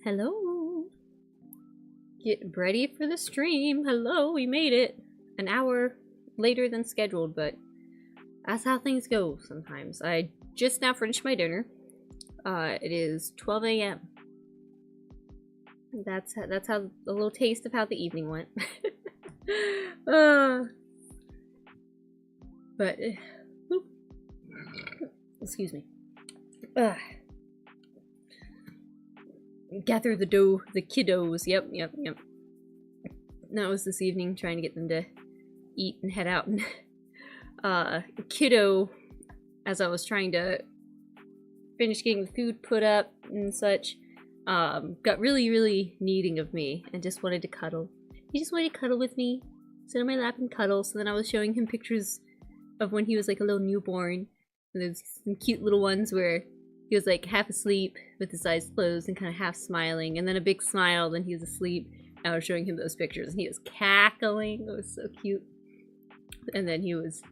Hello. Get ready for the stream. Hello, we made it. An hour later than scheduled, but that's how things go sometimes. I just now finished my dinner. It is 12 a.m. That's how a little taste of how the evening went. But excuse me. Gather the kiddos. Yep. That was this evening, trying to get them to eat and head out. And kiddo, as I was trying to finish getting the food put up and such, got really needing of me and just wanted to cuddle. He just wanted to cuddle with me, sit on my lap and cuddle. So then I was showing him pictures of when he was like a little newborn. And there's some cute little ones where he was like half asleep with his eyes closed and kind of half smiling, and then a big smile, then he was asleep. I was showing him those pictures and he was cackling. It was so cute. And then he was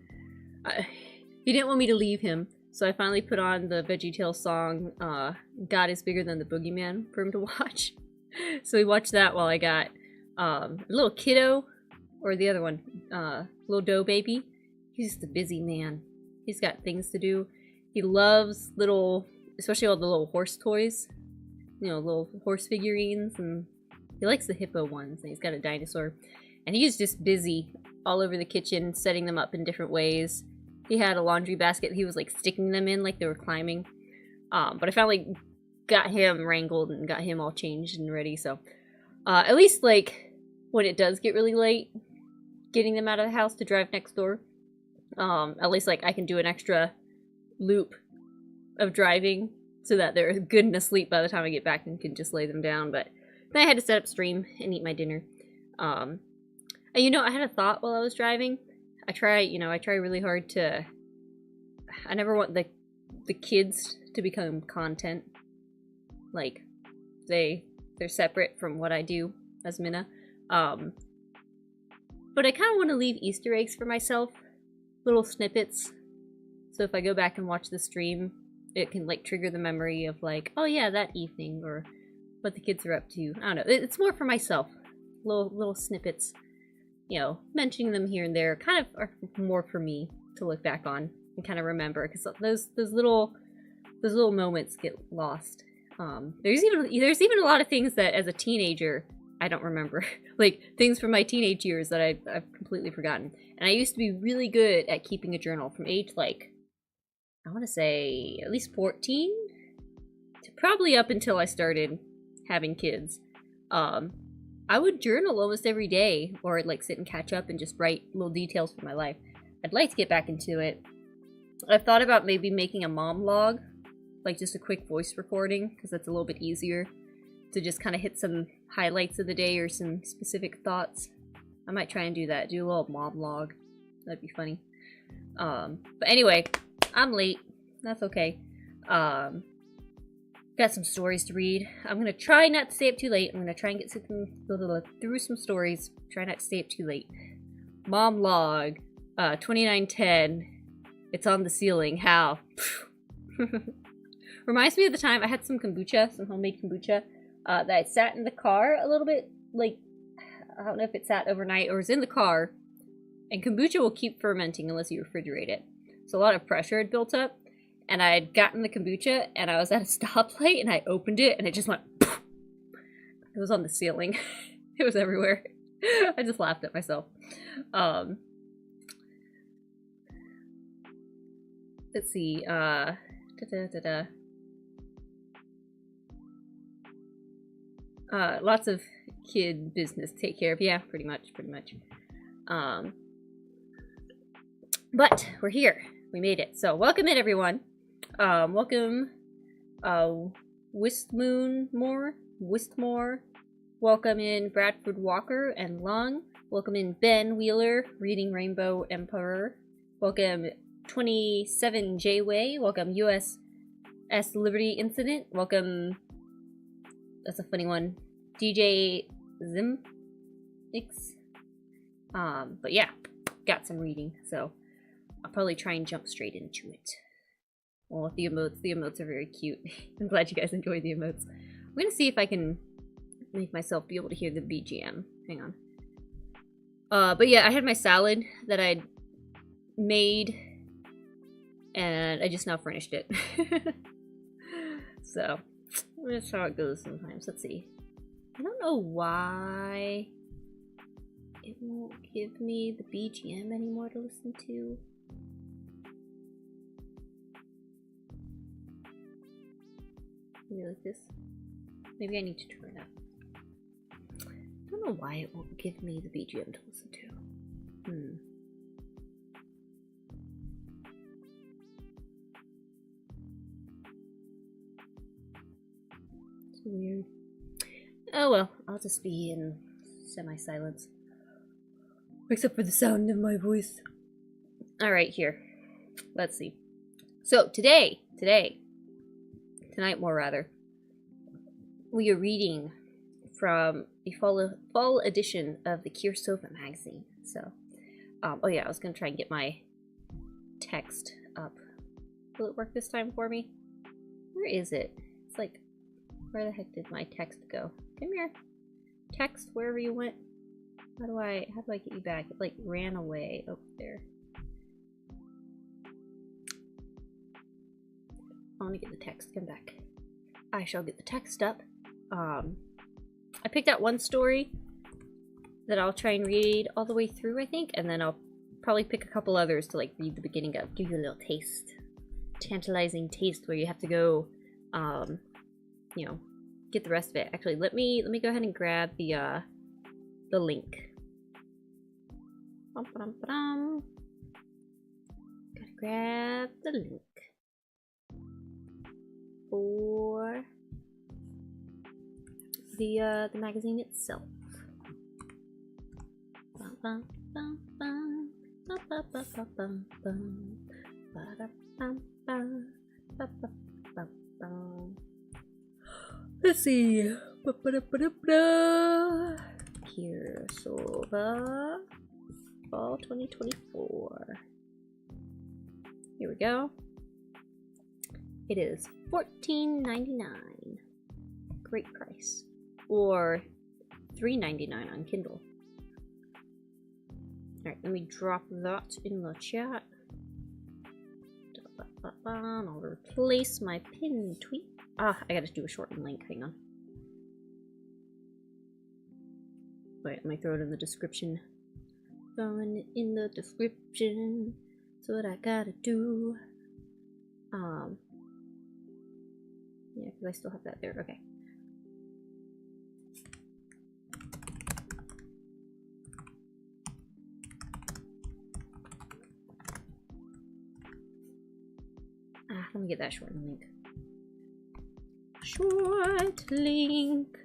he didn't want me to leave him, so I finally put on the VeggieTales song God is Bigger Than the Boogeyman for him to watch. So he watched that while I got a little kiddo, or the other one, little dough baby. He's just a busy man. He's got things to do. He loves little, especially all the little horse toys, you know, little horse figurines, and he likes the hippo ones, and he's got a dinosaur. And he's just busy all over the kitchen, setting them up in different ways. He had a laundry basket he was like sticking them in like they were climbing. But I finally got him wrangled and got him all changed and ready, so at least like when it does get really late, getting them out of the house to drive next door, at least like I can do an extra loop of driving so that they're good and asleep by the time I get back and can just lay them down. But then I had to set up stream and eat my dinner. And you know, I had a thought while I was driving. I try really hard to, I never want the kids to become content. Like they're separate from what I do as Minna. But I kind of want to leave Easter eggs for myself, little snippets. So if I go back and watch the stream, it can like trigger the memory of like, oh yeah, that evening, or what the kids are up to. I don't know. It's more for myself. Little snippets, you know, mentioning them here and there kind of are more for me to look back on and kind of remember, because those little moments get lost. There's even a lot of things that as a teenager I don't remember. Like things from my teenage years that I've completely forgotten. And I used to be really good at keeping a journal from age like, I want to say at least 14 to probably up until I started having kids. I would journal almost every day, or I'd like sit and catch up and just write little details from my life. I'd like to get back into it. I've thought about maybe making a mom log, like just a quick voice recording, because that's a little bit easier to just kind of hit some highlights of the day or some specific thoughts. I might try and do that, do a little mom log. That'd be funny. But anyway, I'm late. That's okay. Got some stories to read. I'm gonna try not to stay up too late. I'm gonna try and get through some stories. Try not to stay up too late. Mom log, 2910. It's on the ceiling. How? Reminds me of the time I had some kombucha, some homemade kombucha, that I sat in the car a little bit. Like, I don't know if it sat overnight or was in the car. And kombucha will keep fermenting unless you refrigerate it. So a lot of pressure had built up, and I had gotten the kombucha, and I was at a stoplight, and I opened it, and it just went poof. It was on the ceiling. It was everywhere. I just laughed at myself. Let's see. Lots of kid business to take care of. Yeah, pretty much. But we're here. We made it. So welcome in, everyone. Welcome, Wistmore. Welcome in Bradford Walker and Lung. Welcome in Ben Wheeler, Reading Rainbow Emperor. Welcome 27 Way. Welcome USS Liberty Incident. Welcome, that's a funny one, DJ Zimix. But yeah, got some reading, so I'll probably try and jump straight into it. Well, the emotes are very cute. I'm glad you guys enjoy the emotes. I'm gonna see if I can make myself be able to hear the BGM. Hang on. But yeah, I had my salad that I'd made, and I just now finished it. So, that's how it goes sometimes. Let's see. I don't know why it won't give me the BGM anymore to listen to. Maybe like this. Maybe I need to turn it up. I don't know why it won't give me the BGM to listen to. It's weird. Oh well, I'll just be in semi-silence. Except for the sound of my voice. Alright, here. Let's see. So, tonight more rather, we are reading from the fall edition of the Cirsova magazine. So, oh yeah, I was gonna try and get my text up. Will it work this time for me? Where is it? It's like, where the heck did my text go? Come here. Text, wherever you went. How do I get you back? It like ran away over there. I want to get the text. Come back. I shall get the text up. I picked out one story that I'll try and read all the way through, I think, and then I'll probably pick a couple others to like read the beginning of. Give you a little taste. Tantalizing taste where you have to go, you know, get the rest of it. Actually, let me go ahead and grab the link. Gotta grab the link for the magazine itself. Let's see. Cirsova Fall 2024. Here we go. It is $14.99. Great price. Or $3.99 on Kindle. Alright, let me drop that in the chat. I'll replace my pin tweet. I gotta do a shortened link. Hang on. Wait, let me throw it in the description. Throwing it in the description. That's what I gotta do. Yeah, because I still have that there. Okay. Let me get that short link. Short link.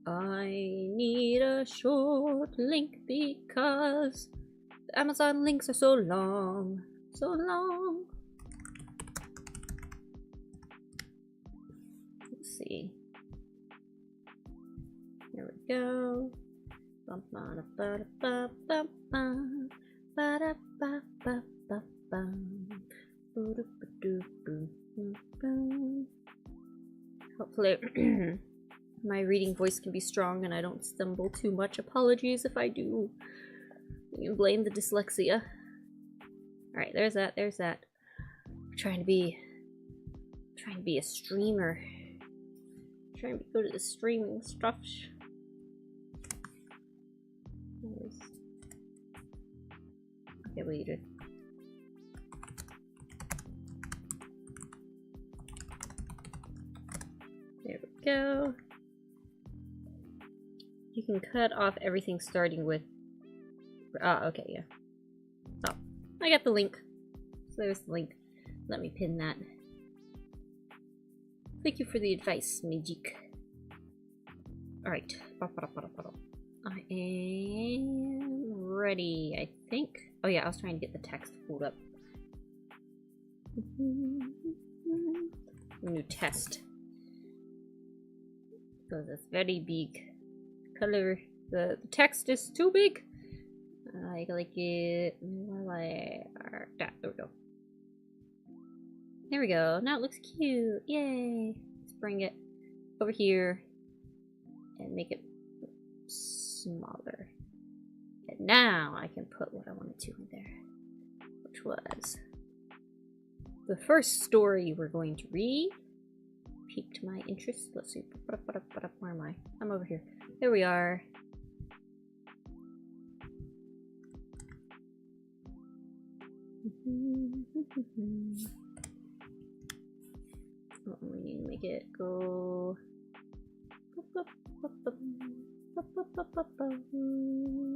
I need a short link because the Amazon links are so long. So long. Let's see. Here we go. Hopefully my reading voice can be strong and I don't stumble too much. Apologies if I do. You can blame the dyslexia. Alright, there's that. I'm trying to be a streamer. Trying to go to the streaming stuff. Okay, wait. There we go. You can cut off everything starting with... okay, yeah. Oh, I got the link. So there's the link. Let me pin that. Thank you for the advice, Magic. Alright. I am ready, I think. Oh yeah, I was trying to get the text pulled up. New test. Because it's very big. Color. The text is too big. I like it more like that. There we go. There we go. Now it looks cute. Yay. Let's bring it over here and make it smaller. And now I can put what I wanted to in there, which was the first story we're going to read. Piqued my interest. Let's see. Where am I? I'm over here. There we are. We need to make it go.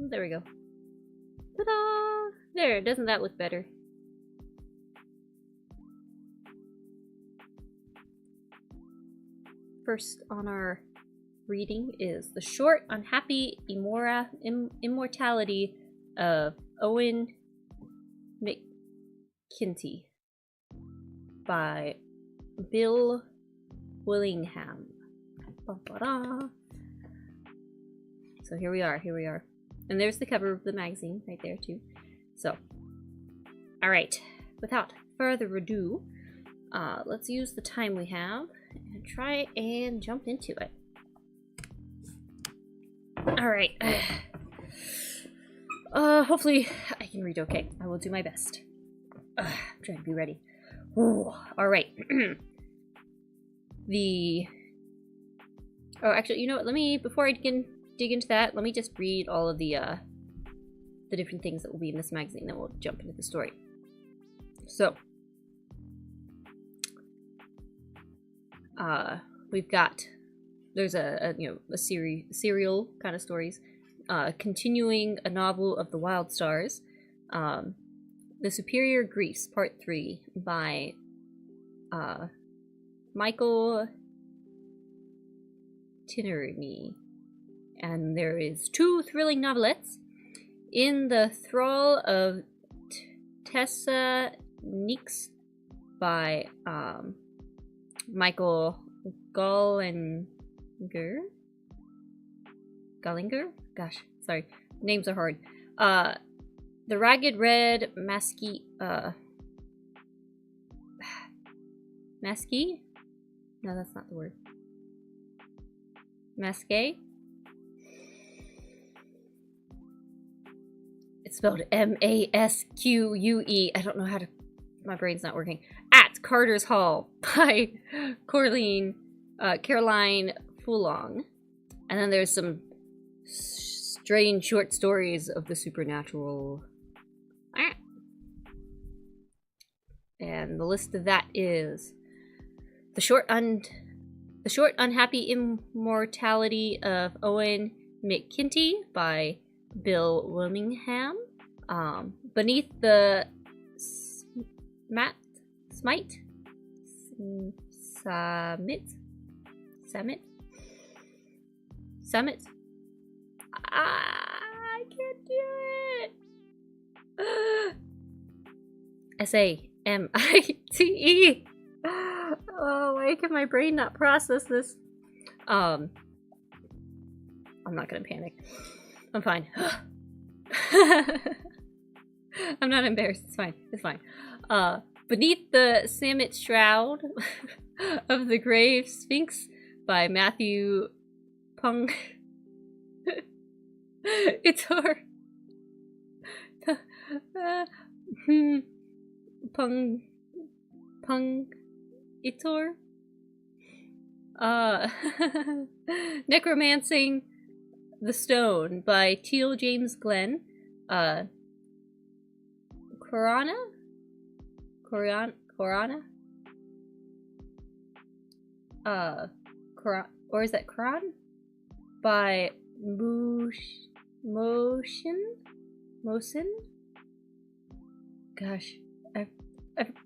There we go. Ta-da! There, doesn't that look better? First on our reading is The Short Unhappy Immortality of Owen McKinty by Bill Willingham. So here we are. And there's the cover of the magazine right there too. So, alright, without further ado, let's use the time we have and try and jump into it. Alright. Hopefully I can read okay. I will do my best. I'm trying to be ready. Alright. Oh, actually, you know what? Let me, before I dig into that, let me just read all of the different things that will be in this magazine, then we'll jump into the story. So, we've got, there's a serial kind of stories, continuing a novel of the Wild Stars, The Superior Griefs, Part 3, by, Michael Tierney. And there is 2 thrilling novelettes, In the Thrall of Tessa Nix by Michael Gallinger? Gosh, sorry. Names are hard. The Ragged Red Masky? No, that's not the word. Masque? It's spelled M-A-S-Q-U-E. I don't know how to... My brain's not working. At Carter's Hall by Caroline Fulong. And then there's some strange short stories of the supernatural. And the list of that is The Short Unhappy Immortality of Owen McKinty by Bill Willingham. Beneath the Summit. I can't do it. S-A-M-I-T-E. Oh, why can my brain not process this? I'm not gonna panic. I'm fine. I'm not embarrassed. It's fine. It's fine. Beneath the Summit Shroud of the Grave Sphinx by Matthew Pung. Itor. Pung Itor. Necromancing the Stone by Teal James Glenn. Korana? Or is that Koran? By Mosin? Gosh,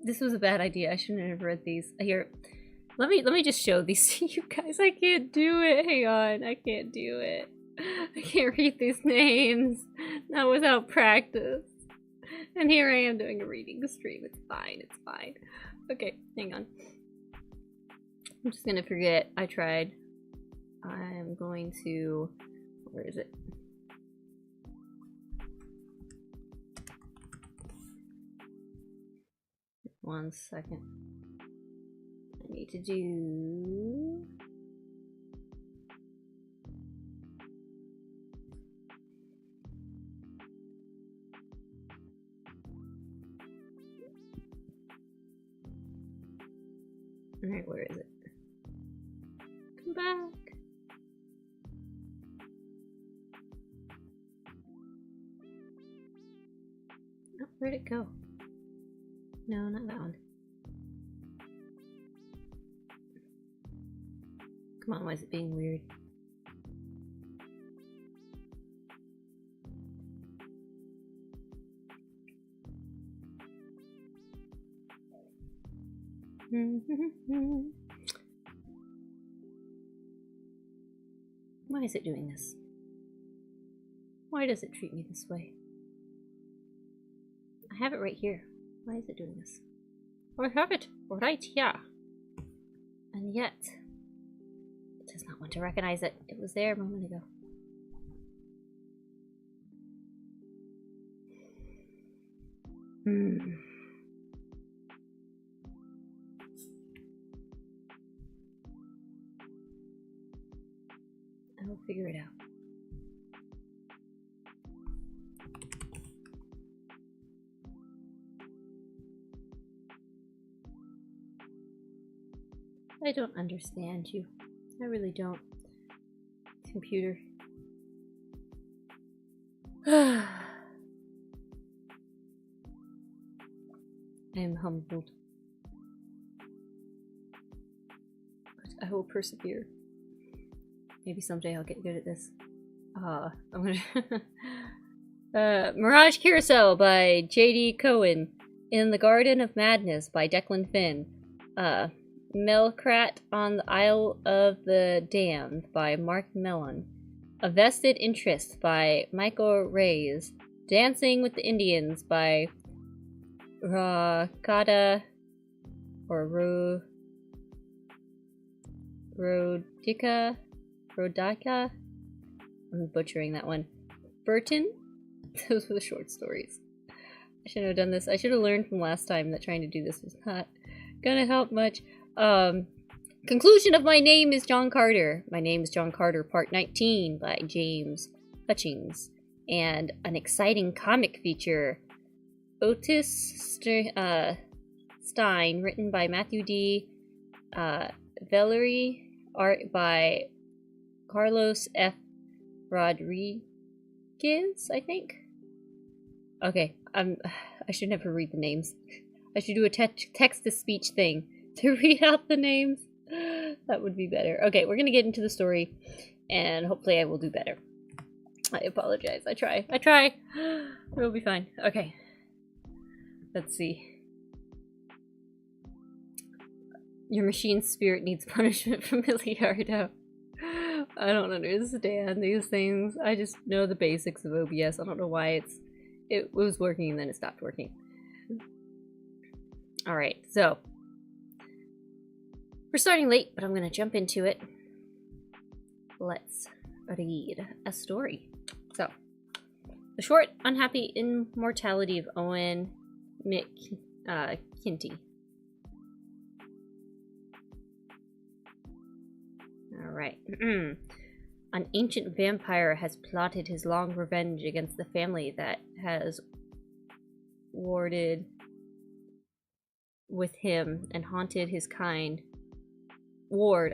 this was a bad idea. I shouldn't have read these. Here, let me just show these to you guys. I can't do it. Hang on, I can't do it. I can't read these names. Not without practice. And here I am doing a reading stream. It's fine. It's fine. Okay, hang on. I'm just gonna forget I tried. I'm going to... Where is it? One second. I need to do... Alright, where is it? Come back! Oh, where'd it go? No, not that one. Come on, why is it being weird? Why is it doing this? Why does it treat me this way? I have it right here. Why is it doing this? I have it right here. And yet, it does not want to recognize it. It was there a moment ago. I will figure it out. I don't understand you. I really don't. Computer. I am humbled. But I will persevere. Maybe someday I'll get good at this. I'm gonna... Mirage Carousel by J.D. Cohen. In the Garden of Madness by Declan Finn. Melkrat on the Isle of the Damned by Mark Mellon. A Vested Interest by Michael Reyes. Dancing with the Indians by Rakata or Rodika. I'm butchering that one. Burton? Those were the short stories. I shouldn't have done this. I should have learned from last time that trying to do this was not gonna help much. Conclusion of My Name is John Carter. My Name is John Carter, Part 19 by James Hutchings. And an exciting comic feature. Otis Stein, written by Matthew D. Valerie, art by Carlos F. Rodriguez, I think. Okay, I should never read the names. I should do a text-to-speech thing to read out the names. That would be better. Okay, we're gonna get into the story, and hopefully I will do better. I apologize. I try. It'll be fine. Okay. Let's see. Your machine's spirit needs punishment from Milliardo. I don't understand these things. I just know the basics of OBS. I don't know why it was working and then it stopped working. Alright, so we're starting late, but I'm gonna jump into it. Let's read a story. So, The Short Unhappy Immortality of Owen McKinty. Alright. An ancient vampire has plotted his long revenge against the family that has warred with him and haunted his kind. Warred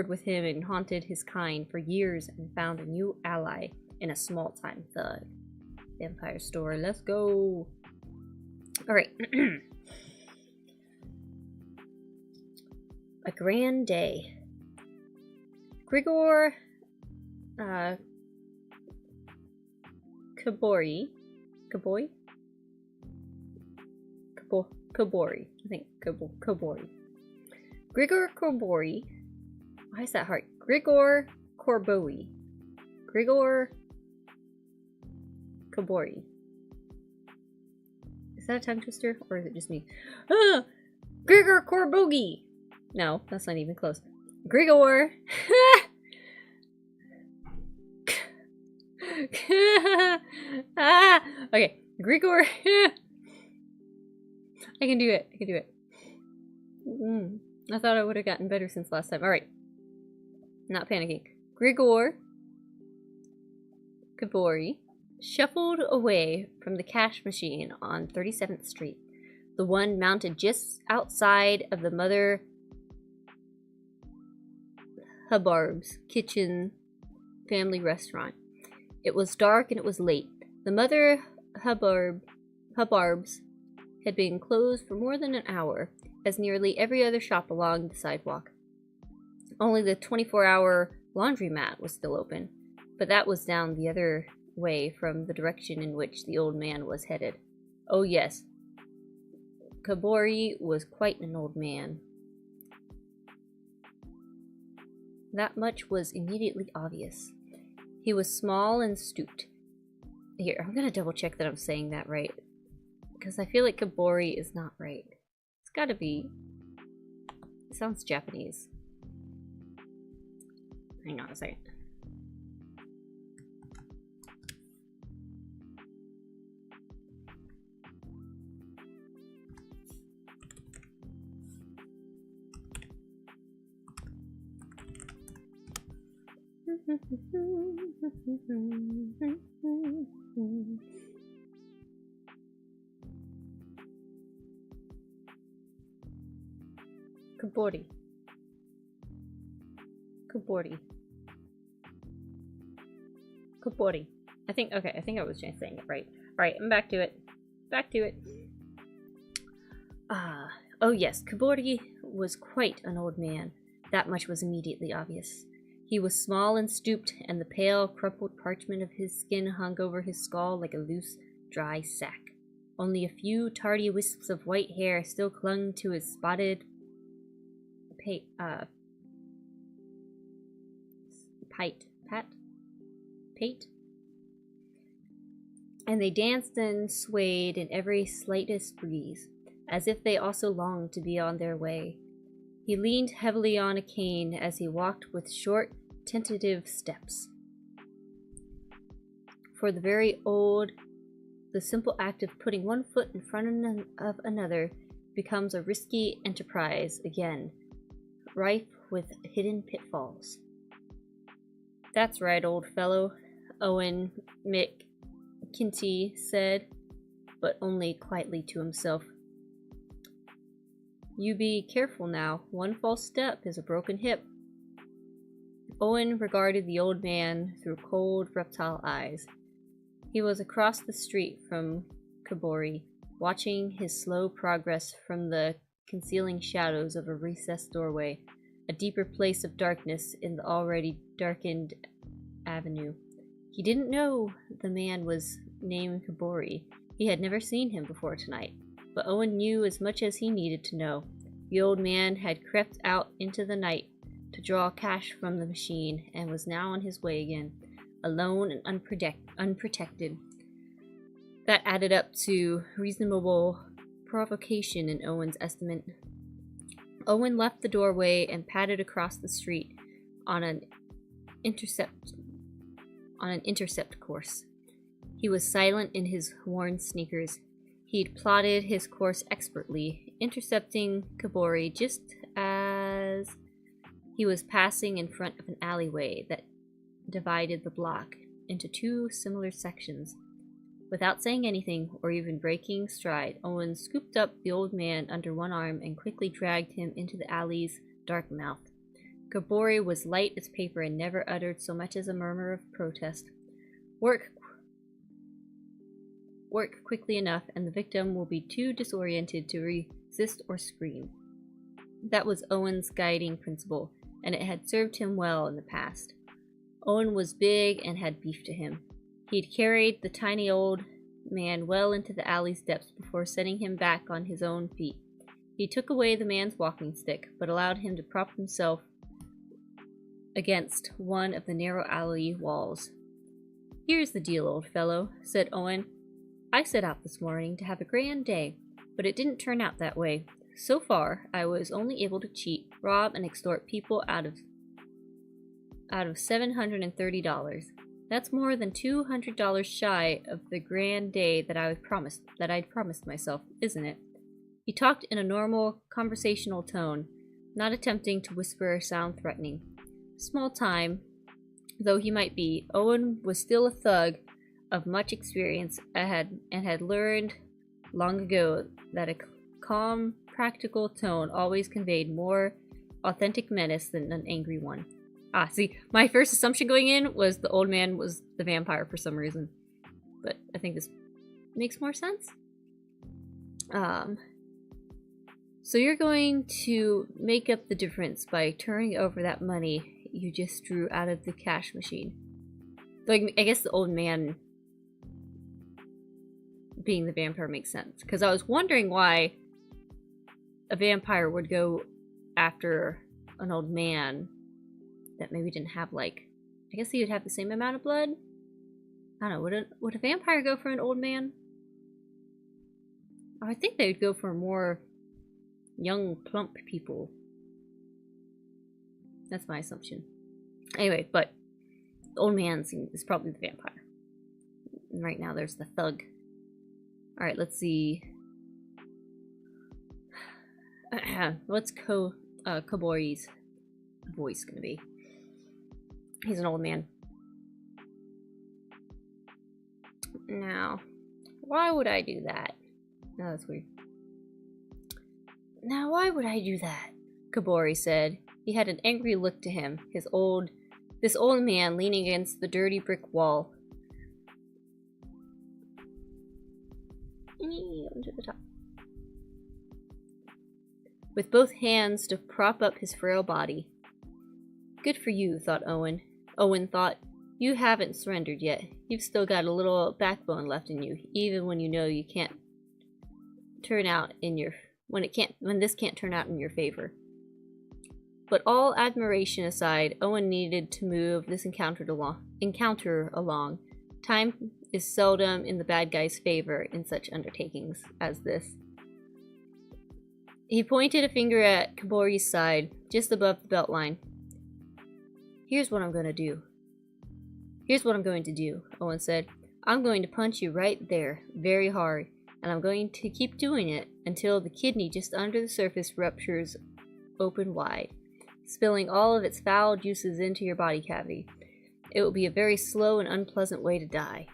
with him and haunted his kind for years and found a new ally in a small-time thug. Vampire story, let's go! Alright. A grand day. Grigor Kabori, I think Kabori. Grigor Korbori. Why is that hard? Grigor Korboi. Grigor Kabori. Is that a tongue twister, or is it just me? Ah! Grigor Korbogi! No, that's not even close. Grigor! Ah! Okay, Grigor. I can do it. I thought I would have gotten better since last time. Alright. Not panicking. Grigor Gabori shuffled away from the cash machine on 37th Street, the one mounted just outside of the Mother Hubbard's kitchen family restaurant. It was dark and it was late. The Mother Hubbard's had been closed for more than an hour, as nearly every other shop along the sidewalk. Only the 24-hour laundromat was still open, but that was down the other way from the direction in which the old man was headed. Oh yes, Kabori was quite an old man. That much was immediately obvious. He was small and stooped. Here, I'm gonna double check that I'm saying that right, because I feel like Kabori is not right. It's gotta be. It sounds Japanese. Hang on a second. Kabori. Kabori. Kabori. I think I was just saying it right. Alright, I'm back to it. Oh yes, Kabori was quite an old man. That much was immediately obvious. He was small and stooped, and the pale, crumpled parchment of his skin hung over his skull like a loose, dry sack. Only a few tardy wisps of white hair still clung to his spotted pate, and they danced and swayed in every slightest breeze, as if they also longed to be on their way. He leaned heavily on a cane as he walked with short, tentative steps. For the very old, the simple act of putting one foot in front of another becomes a risky enterprise again, rife with hidden pitfalls. That's right, old fellow, Owen McKinty said, but only quietly to himself. You be careful now. One false step is a broken hip. Owen regarded the old man through cold, reptile eyes. He was across the street from Kabori, watching his slow progress from the concealing shadows of a recessed doorway, a deeper place of darkness in the already darkened avenue. He didn't know the man was named Kabori. He had never seen him before tonight, but Owen knew as much as he needed to know. The old man had crept out into the night to draw cash from the machine and was now on his way again, alone and unprotected. That added up to reasonable provocation in Owen's estimate. Owen left the doorway and padded across the street on an intercept course. He was silent in his worn sneakers. He'd plotted his course expertly, intercepting Kabori just as he was passing in front of an alleyway that divided the block into two similar sections. Without saying anything or even breaking stride, Owen scooped up the old man under one arm and quickly dragged him into the alley's dark mouth. Kabori was light as paper and never uttered so much as a murmur of protest. Work quickly enough, and the victim will be too disoriented to resist or scream. That was Owen's guiding principle, and it had served him well in the past. Owen was big and had beef to him. He'd carried the tiny old man well into the alley's depths before setting him back on his own feet. He took away the man's walking stick, but allowed him to prop himself against one of the narrow alley walls. "Here's the deal, old fellow," said Owen. "I set out this morning to have a grand day, but it didn't turn out that way. So far, I was only able to cheat, rob, and extort people out of $730. That's more than $200 shy of the grand day that I'd promised myself, isn't it?" He talked in a normal, conversational tone, not attempting to whisper or sound threatening. Small time, though he might be, Owen was still a thug of much experience and had learned long ago that a calm, practical tone always conveyed more authentic menace than an angry one. Ah, see, my first assumption going in was the old man was the vampire for some reason. But I think this makes more sense. So you're going to make up the difference by turning over that money you just drew out of the cash machine. Like, I guess the old man being the vampire makes sense. Because I was wondering why a vampire would go after an old man that maybe didn't have, like, I guess he would have the same amount of blood? I don't know, would a vampire go for an old man? Oh, I think they would go for more young, plump people. That's my assumption. Anyway, but the old man is probably the vampire. And right now there's the thug. Alright, let's see. What's Kobori's voice gonna be? He's an old man. Now, why would I do that? No, that's weird. Now, why would I do that? Kobori said. He had an angry look to him, this old man leaning against the dirty brick wall. To the top. With both hands to prop up his frail body. Good for you, thought Owen. Owen thought, you haven't surrendered yet. You've still got a little backbone left in you, even when you know you can't turn out in your when this can't turn out in your favor. But all admiration aside, Owen needed to move this encounter along. Time is seldom in the bad guy's favor in such undertakings as this. He pointed a finger at Kobori's side, just above the belt line. Here's what I'm going to do. Here's what I'm going to do, Owen said. I'm going to punch you right there, very hard, and I'm going to keep doing it until the kidney just under the surface ruptures open wide, spilling all of its foul juices into your body cavity. It will be a very slow and unpleasant way to die.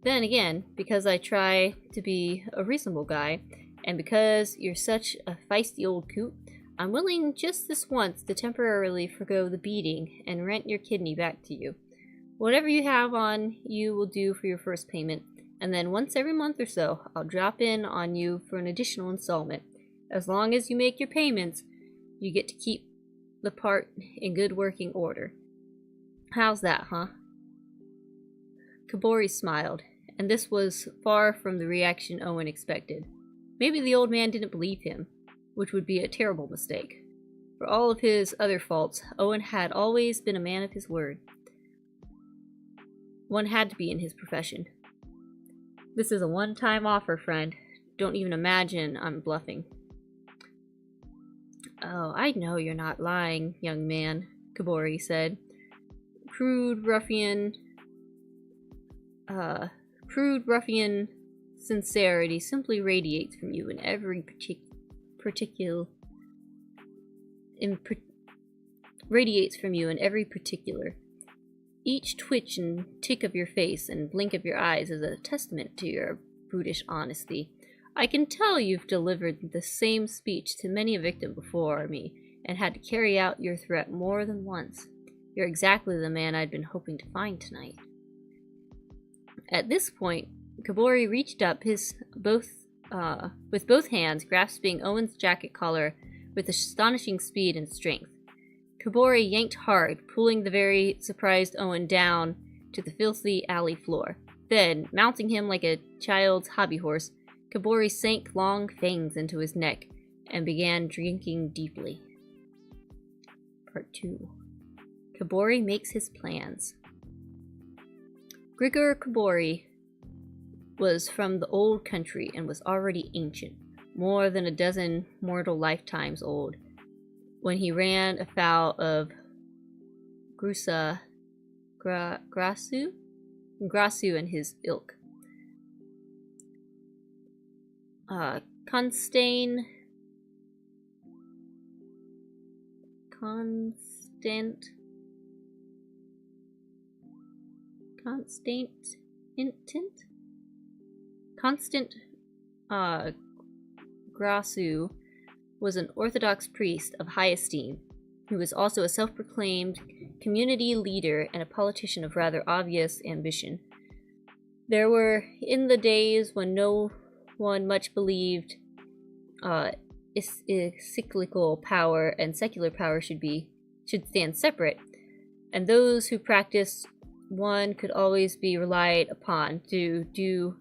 Then again, because I try to be a reasonable guy, and because you're such a feisty old coot, I'm willing just this once to temporarily forgo the beating and rent your kidney back to you. Whatever you have on you will do for your first payment, and then once every month or so, I'll drop in on you for an additional installment. As long as you make your payments, you get to keep the part in good working order. How's that, huh? Kobori smiled, and this was far from the reaction Owen expected. Maybe the old man didn't believe him, which would be a terrible mistake. For all of his other faults, Owen had always been a man of his word. One had to be in his profession. This is a one-time offer, friend. Don't even imagine I'm bluffing. Oh, I know you're not lying, young man, Kobori said. Crude ruffian sincerity simply radiates from you in every particular. Each twitch and tick of your face and blink of your eyes is a testament to your brutish honesty. I can tell you've delivered the same speech to many a victim before me and had to carry out your threat more than once. You're exactly the man I'd been hoping to find tonight. At this point, Kobori reached up with both hands, grasping Owen's jacket collar with astonishing speed and strength. Kobori yanked hard, pulling the very surprised Owen down to the filthy alley floor. Then, mounting him like a child's hobby horse, Kobori sank long fangs into his neck and began drinking deeply. Part 2. Kobori makes his plans. Grigor Kobori was from the old country and was already ancient, more than a dozen mortal lifetimes old, when he ran afoul of Grasu and his ilk. Constane Constant Grasu was an Orthodox priest of high esteem, who was also a self-proclaimed community leader and a politician of rather obvious ambition. There were, in the days when no one much believed cyclical power and secular power should stand separate, and those who practiced one could always be relied upon to do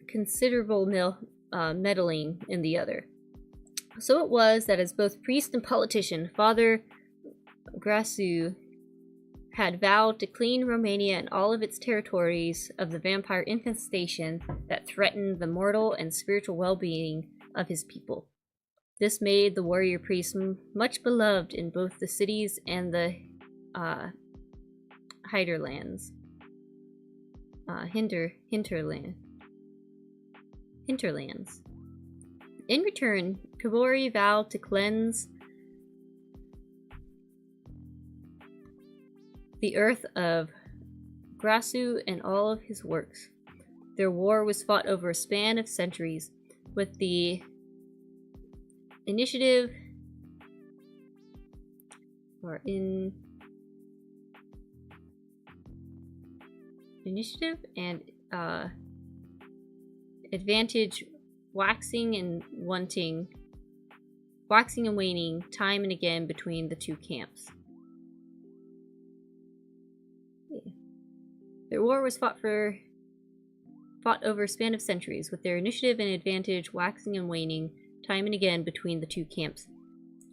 considerable meddling in the other. So it was that as both priest and politician, Father Grasu had vowed to clean Romania and all of its territories of the vampire infestation that threatened the mortal and spiritual well-being of his people. This made the warrior priest much beloved in both the cities and the hinterlands. Hinterlands. In return, Kabori vowed to cleanse the earth of Grasu and all of his works. Their war was fought over a span of centuries, with the initiative and advantage waxing and waning time and again between the two camps. Their war was fought over a span of centuries, with their initiative and advantage waxing and waning time and again between the two camps.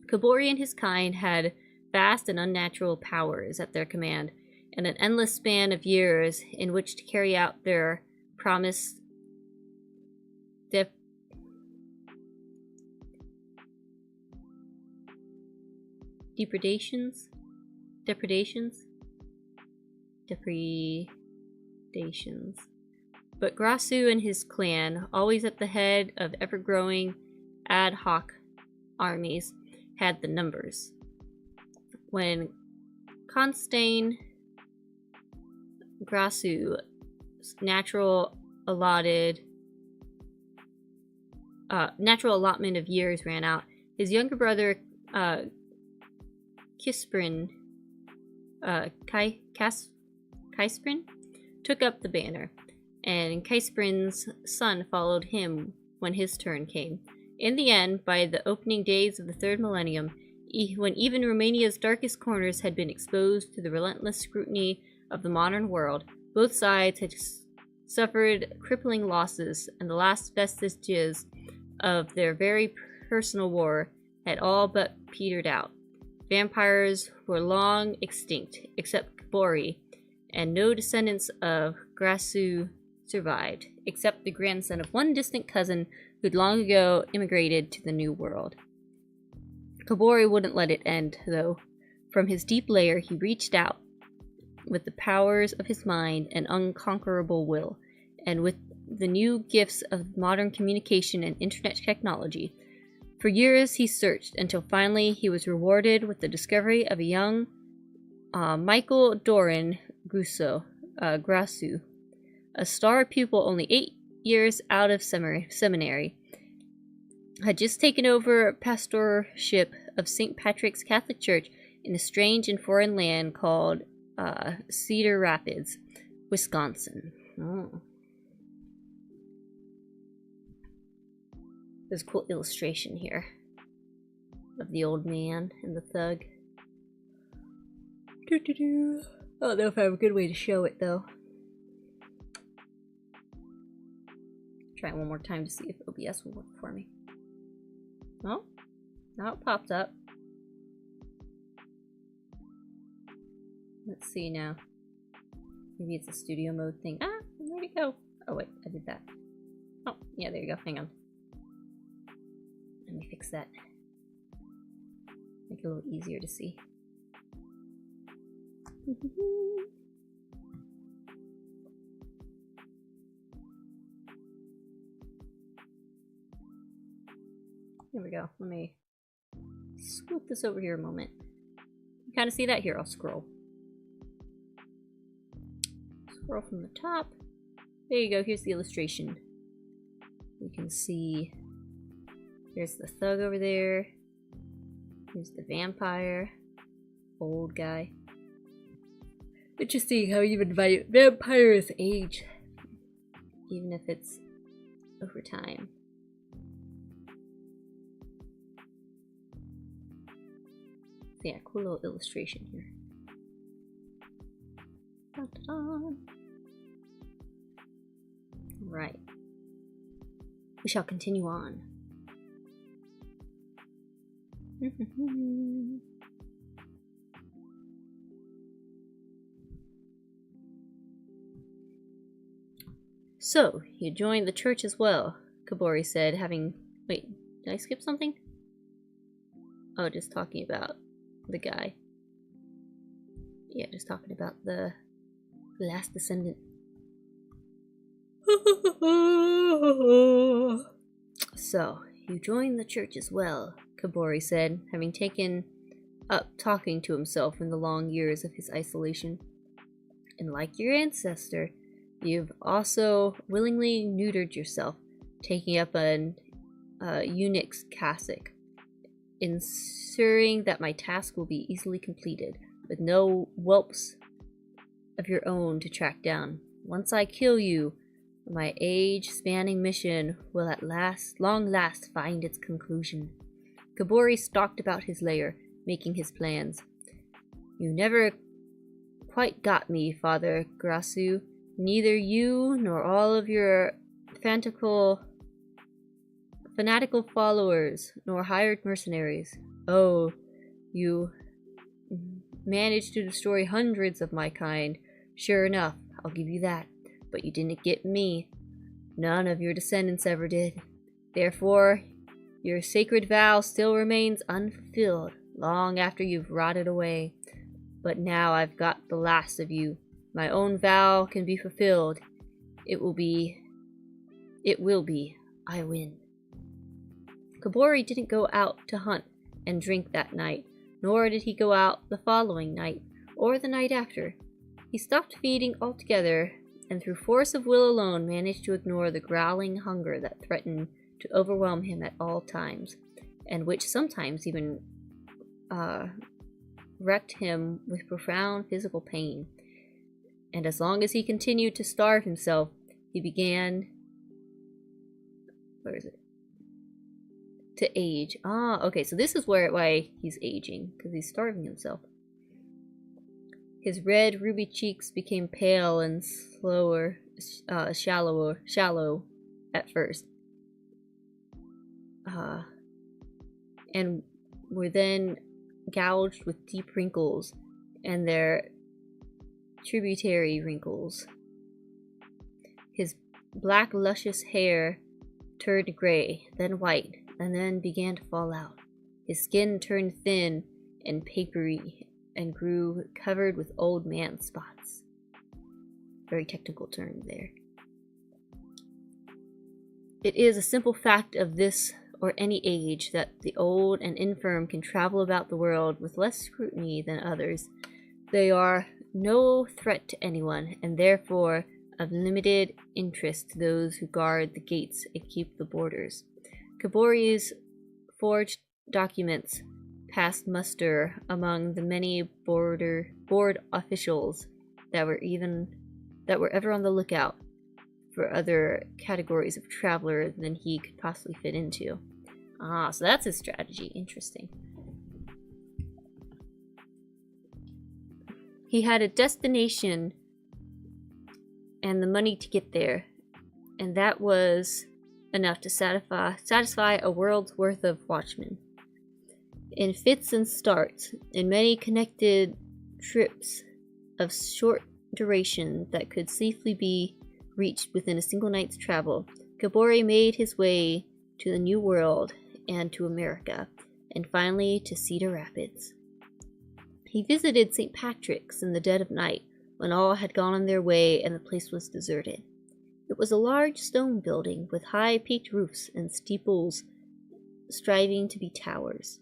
Kabori and his kind had vast and unnatural powers at their command, and an endless span of years in which to carry out their promised depredations. But Grasu and his clan, always at the head of ever-growing ad hoc armies, had the numbers. When Constantine Grasu's natural allotment of years ran out, his younger brother Kisprin took up the banner, and Kisprin's son followed him when his turn came. In the end, by the opening days of the third millennium, when even Romania's darkest corners had been exposed to the relentless scrutiny of the modern world, both sides had suffered crippling losses, and the last vestiges of their very personal war had all but petered out. Vampires were long extinct, except Kabori, and no descendants of Grasu survived, except the grandson of one distant cousin who'd long ago immigrated to the New World. Kabori wouldn't let it end, though. From his deep lair, he reached out with the powers of his mind and unconquerable will, and with the new gifts of modern communication and internet technology. For years he searched, until finally he was rewarded with the discovery of a young Michael Doran Grasu, a star pupil only 8 years out of seminary, had just taken over pastorship of St. Patrick's Catholic Church in a strange and foreign land called Cedar Rapids, Wisconsin. Oh. There's a cool illustration here of the old man and the thug. I don't know if I have a good way to show it, though. Try it one more time to see if OBS will work for me. Oh, now it popped up. Let's see now. Maybe it's a studio mode thing. Ah, where'd it go? Oh wait, I did that. Oh, yeah, there you go. Hang on. Let me fix that. Make it a little easier to see. Here we go. Let me scoot this over here a moment. kind of see that here. I'll scroll. Scroll from the top. There you go. Here's the illustration. You can see there's the thug over there. Here's the vampire. Old guy. Interesting how even vampires age. Even if it's over time. Yeah, cool little illustration here. Ta-da. Right. We shall continue on. So, you joined the church as well, Kabori said, having... Wait, did I skip something? Oh, just talking about the guy. Yeah, just talking about the last descendant. So, you joined the church as well, Kabori said, having taken up talking to himself in the long years of his isolation. And like your ancestor, you've also willingly neutered yourself, taking up an eunuch's cassock, ensuring that my task will be easily completed, with no whelps of your own to track down. Once I kill you, my age-spanning mission will at long last find its conclusion. Kabori stalked about his lair, making his plans. You never quite got me, Father Grasu. Neither you nor all of your fanatical followers, nor hired mercenaries. Oh, you managed to destroy hundreds of my kind. Sure enough, I'll give you that. But you didn't get me. None of your descendants ever did. Therefore, your sacred vow still remains unfulfilled long after you've rotted away. But now I've got the last of you. My own vow can be fulfilled. It will be. I win. Kabori didn't go out to hunt and drink that night, nor did he go out the following night, or the night after. He stopped feeding altogether, and through force of will alone managed to ignore the growling hunger that threatened to overwhelm him at all times, and which sometimes even wrecked him with profound physical pain. And as long as he continued to starve himself, he began... Where is it? To age. Ah, okay, so this is why he's aging, because he's starving himself. His red, ruby cheeks became pale and shallow at first. And were then gouged with deep wrinkles, and their tributary wrinkles. His black, luscious hair turned gray, then white, and then began to fall out. His skin turned thin and papery, and grew covered with old man spots. Very technical term there. It is a simple fact of this or any age that the old and infirm can travel about the world with less scrutiny than others. They are no threat to anyone, and therefore of limited interest to those who guard the gates and keep the borders. Kabori's forged documents passed muster among the many board officials that were ever on the lookout for other categories of traveler than he could possibly fit into. Ah, so that's his strategy. Interesting. He had a destination and the money to get there, and that was enough to satisfy a world's worth of watchmen. In fits and starts, in many connected trips of short duration that could safely be reached within a single night's travel, Kabori made his way to the New World and to America, and finally to Cedar Rapids. He visited St. Patrick's in the dead of night, when all had gone on their way and the place was deserted. It was a large stone building with high peaked roofs and steeples striving to be towers.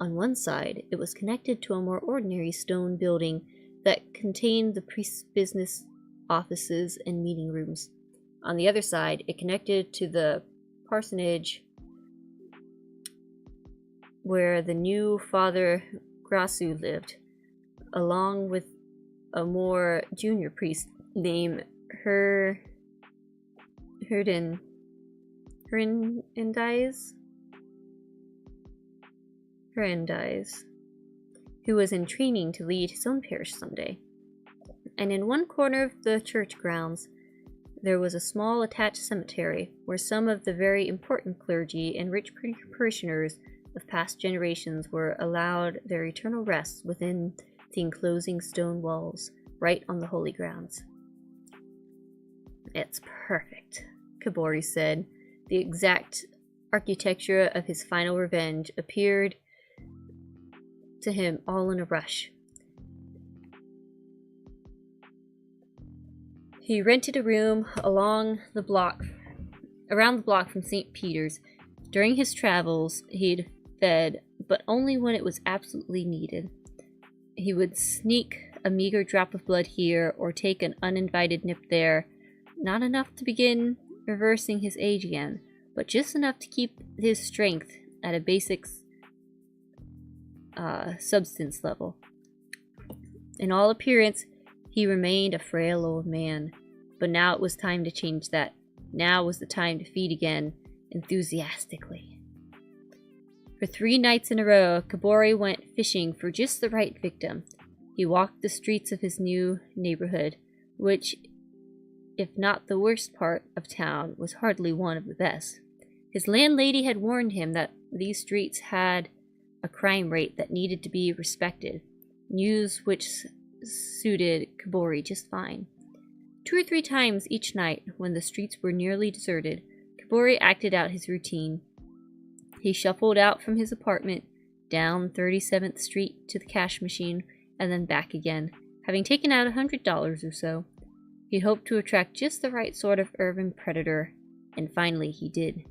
On one side, it was connected to a more ordinary stone building that contained the priest's business offices and meeting rooms. On the other side, it connected to the parsonage where the new Father Grasu lived, along with a more junior priest named Herendise, who was in training to lead his own parish someday. And in one corner of the church grounds, there was a small attached cemetery where some of the very important clergy and rich parishioners of past generations were allowed their eternal rest within the enclosing stone walls, right on the holy grounds. "It's perfect," Kabori said. The exact architecture of his final revenge appeared to him all in a rush. He rented a room around the block from St. Peter's. During his travels, he'd fed, but only when it was absolutely needed. He would sneak a meager drop of blood here, or take an uninvited nip there, not enough to begin reversing his age again, but just enough to keep his strength at a basic substance level. In all appearance, he remained a frail old man, but now it was time to change that. Now was the time to feed again, enthusiastically. For 3 nights in a row, Kabori went fishing for just the right victim. He walked the streets of his new neighborhood, which, if not the worst part of town, was hardly one of the best. His landlady had warned him that these streets had a crime rate that needed to be respected, news which suited Kabori just fine. 2 or 3 times each night, when the streets were nearly deserted, Kabori acted out his routine. He shuffled out from his apartment, down 37th Street to the cash machine, and then back again, having taken out $100 or so. He hoped to attract just the right sort of urban predator, and finally he did.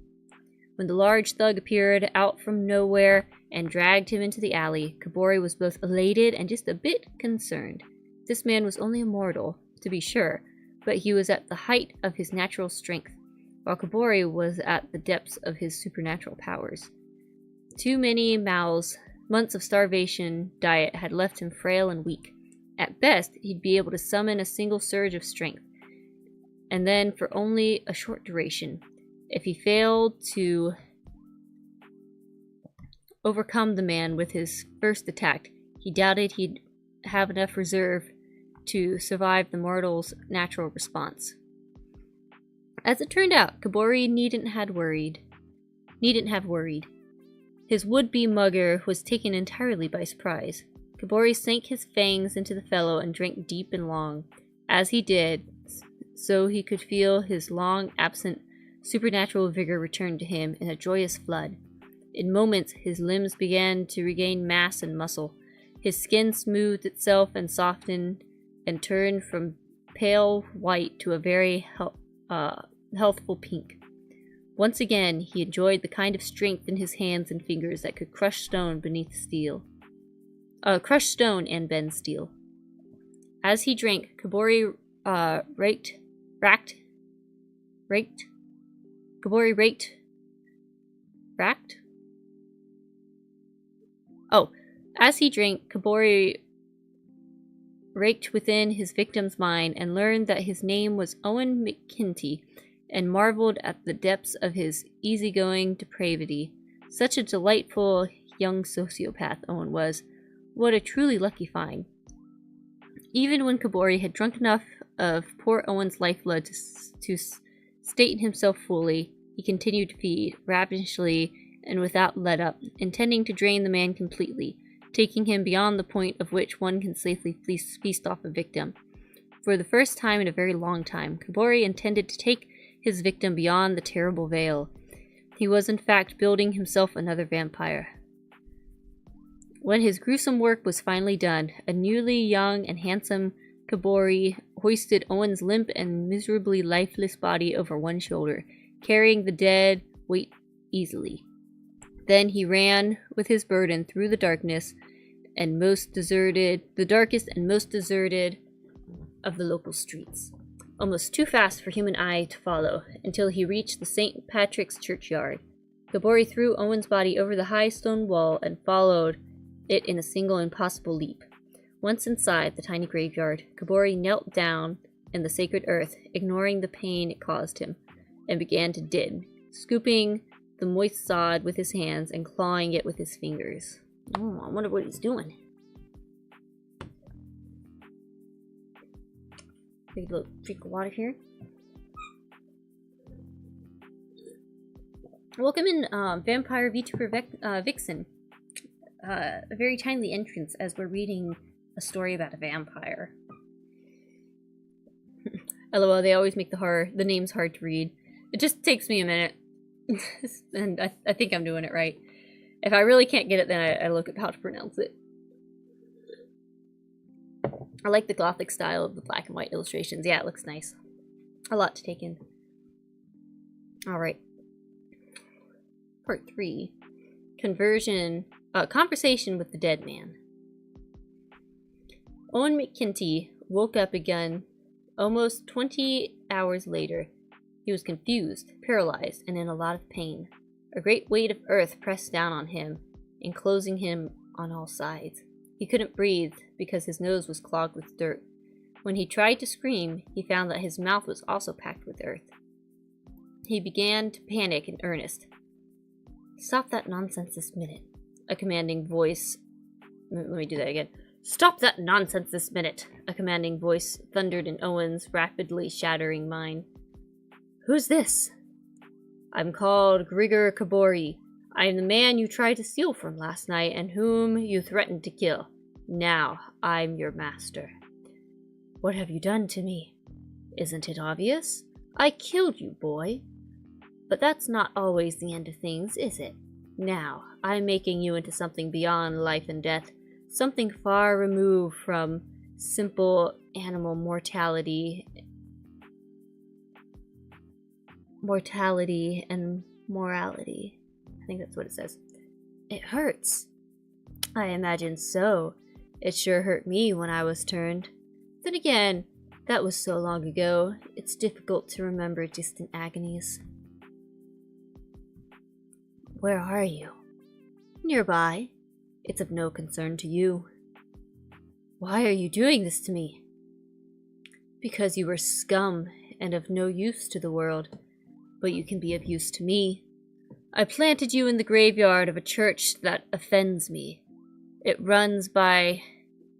When the large thug appeared out from nowhere and dragged him into the alley, Kabori was both elated and just a bit concerned. This man was only a mortal, to be sure, but he was at the height of his natural strength, while Kabori was at the depths of his supernatural powers. Too many months of starvation diet had left him frail and weak. At best, he'd be able to summon a single surge of strength, and then for only a short duration. If he failed to overcome the man with his first attack, he doubted he'd have enough reserve to survive the mortal's natural response. As it turned out, Kabori needn't have worried. His would-be mugger was taken entirely by surprise. Kabori sank his fangs into the fellow and drank deep and long. As he did, so he could feel his long-absent supernatural vigor return to him in a joyous flood. In moments, his limbs began to regain mass and muscle. His skin smoothed itself and softened and turned from pale white to a very healthful pink. Once again, he enjoyed the kind of strength in his hands and fingers that could crush stone and bend steel. As he drank, Kabori raked within his victim's mind and learned that his name was Owen McKinty, and marveled at the depths of his easygoing depravity. Such a delightful young sociopath Owen was. What a truly lucky find. Even when Kabori had drunk enough of poor Owen's lifeblood to state himself fully, he continued to feed, ravenously and without let-up, intending to drain the man completely, taking him beyond the point of which one can safely feast off a victim. For the first time in a very long time, Kabori intended to take his victim beyond the terrible veil. He was in fact building himself another vampire. When his gruesome work was finally done, a newly young and handsome Kabori hoisted Owen's limp and miserably lifeless body over one shoulder, carrying the dead weight easily. Then he ran with his burden through the darkest and most deserted of the local streets, almost too fast for human eye to follow, until he reached the St. Patrick's churchyard. Kobori threw Owen's body over the high stone wall and followed it in a single impossible leap. Once inside the tiny graveyard, Kobori knelt down in the sacred earth, ignoring the pain it caused him, and began to dig, scooping the moist sod with his hands and clawing it with his fingers. Oh, I wonder what he's doing. Take a little drink of water here. Welcome in, Vampire VTuber Vixen. A very timely entrance as we're reading a story about a vampire. LOL, they always make the names hard to read. It just takes me a minute. And I think I'm doing it right. If I really can't get it, then I look at how to pronounce it. I like the gothic style of the black and white illustrations. Yeah, it looks nice. A lot to take in. Alright. Part 3. Conversation with the dead man. Owen McKinty woke up again almost 20 hours later. He was confused, paralyzed, and in a lot of pain. A great weight of earth pressed down on him, enclosing him on all sides. He couldn't breathe because his nose was clogged with dirt. When he tried to scream, he found that his mouth was also packed with earth. He began to panic in earnest. "Stop that nonsense this minute," a commanding voice... Let me do that again. "Stop that nonsense this minute," a commanding voice thundered in Owen's rapidly shattering mind. "Who's this?" "I'm called Grigor Kobori. I am the man you tried to steal from last night and whom you threatened to kill. Now, I'm your master." "What have you done to me?" "Isn't it obvious? I killed you, boy. But that's not always the end of things, is it? Now, I'm making you into something beyond life and death, something far removed from simple animal mortality and morality." I think that's what it says. "It hurts." "I imagine so. It sure hurt me when I was turned. Then again, that was so long ago, it's difficult to remember distant agonies." "Where are you?" "Nearby. It's of no concern to you." "Why are you doing this to me?" "Because you were scum and of no use to the world. But you can be of use to me. I planted you in the graveyard of a church that offends me. It's run by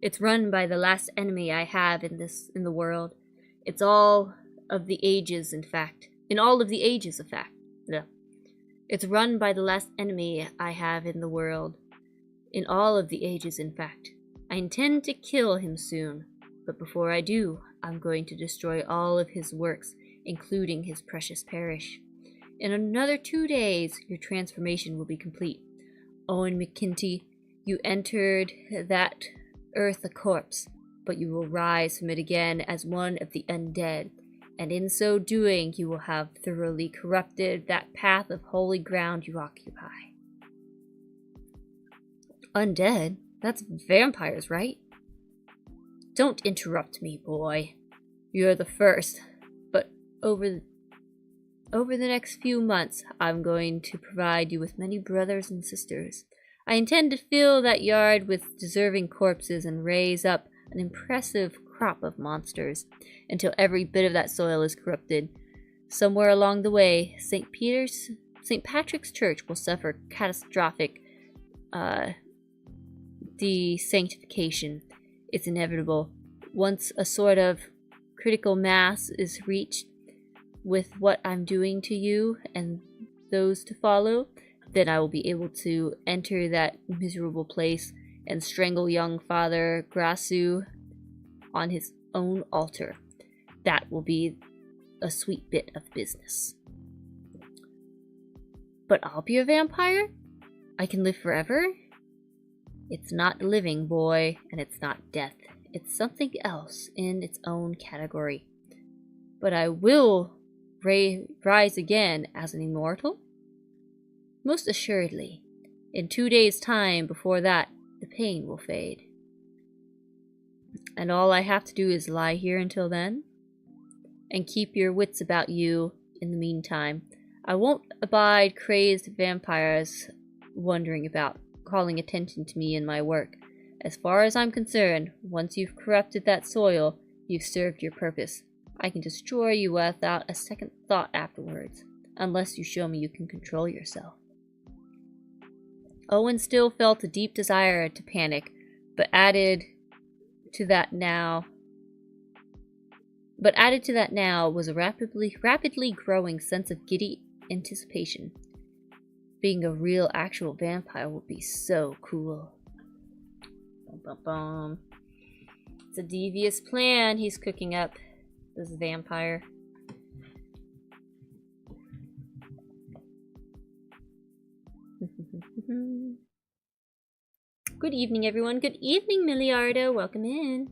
the last enemy I have in the world. It's all of the ages, in fact. In all of the ages, in fact. No. It's run by the last enemy I have in the world. In all of the ages, in fact. I intend to kill him soon, but before I do, I'm going to destroy all of his works, including his precious parish. In another 2 days, your transformation will be complete. Owen McKinty, you entered that earth a corpse, but you will rise from it again as one of the undead, and in so doing you will have thoroughly corrupted that path of holy ground you occupy." "Undead? That's vampires, right?" "Don't interrupt me, boy. You're the first, but over the next few months, I'm going to provide you with many brothers and sisters. I intend to fill that yard with deserving corpses and raise up an impressive crop of monsters until every bit of that soil is corrupted. Somewhere along the way, St. Patrick's Church will suffer catastrophic desanctification. It's inevitable. Once a sort of critical mass is reached with what I'm doing to you and those to follow, then I will be able to enter that miserable place and strangle young Father Grasu on his own altar. That will be a sweet bit of business." "But I'll be a vampire? I can live forever?" "It's not living, boy, and it's not death. It's something else in its own category. But I will rise again as an immortal?" "Most assuredly. In 2 days' time, before that, the pain will fade. And all I have to do is lie here until then, and keep your wits about you in the meantime. I won't abide crazed vampires wandering about, calling attention to me and my work. As far as I'm concerned, once you've corrupted that soil, you've served your purpose. I can destroy you without a second thought afterwards, unless you show me you can control yourself. Owen still felt a deep desire to panic, but added to that now was a rapidly growing sense of giddy anticipation. Being a real, actual vampire would be so cool. Bum, bum, bum. It's a devious plan he's cooking up, this vampire. Good evening, everyone. Good evening, Milliardo. Welcome in.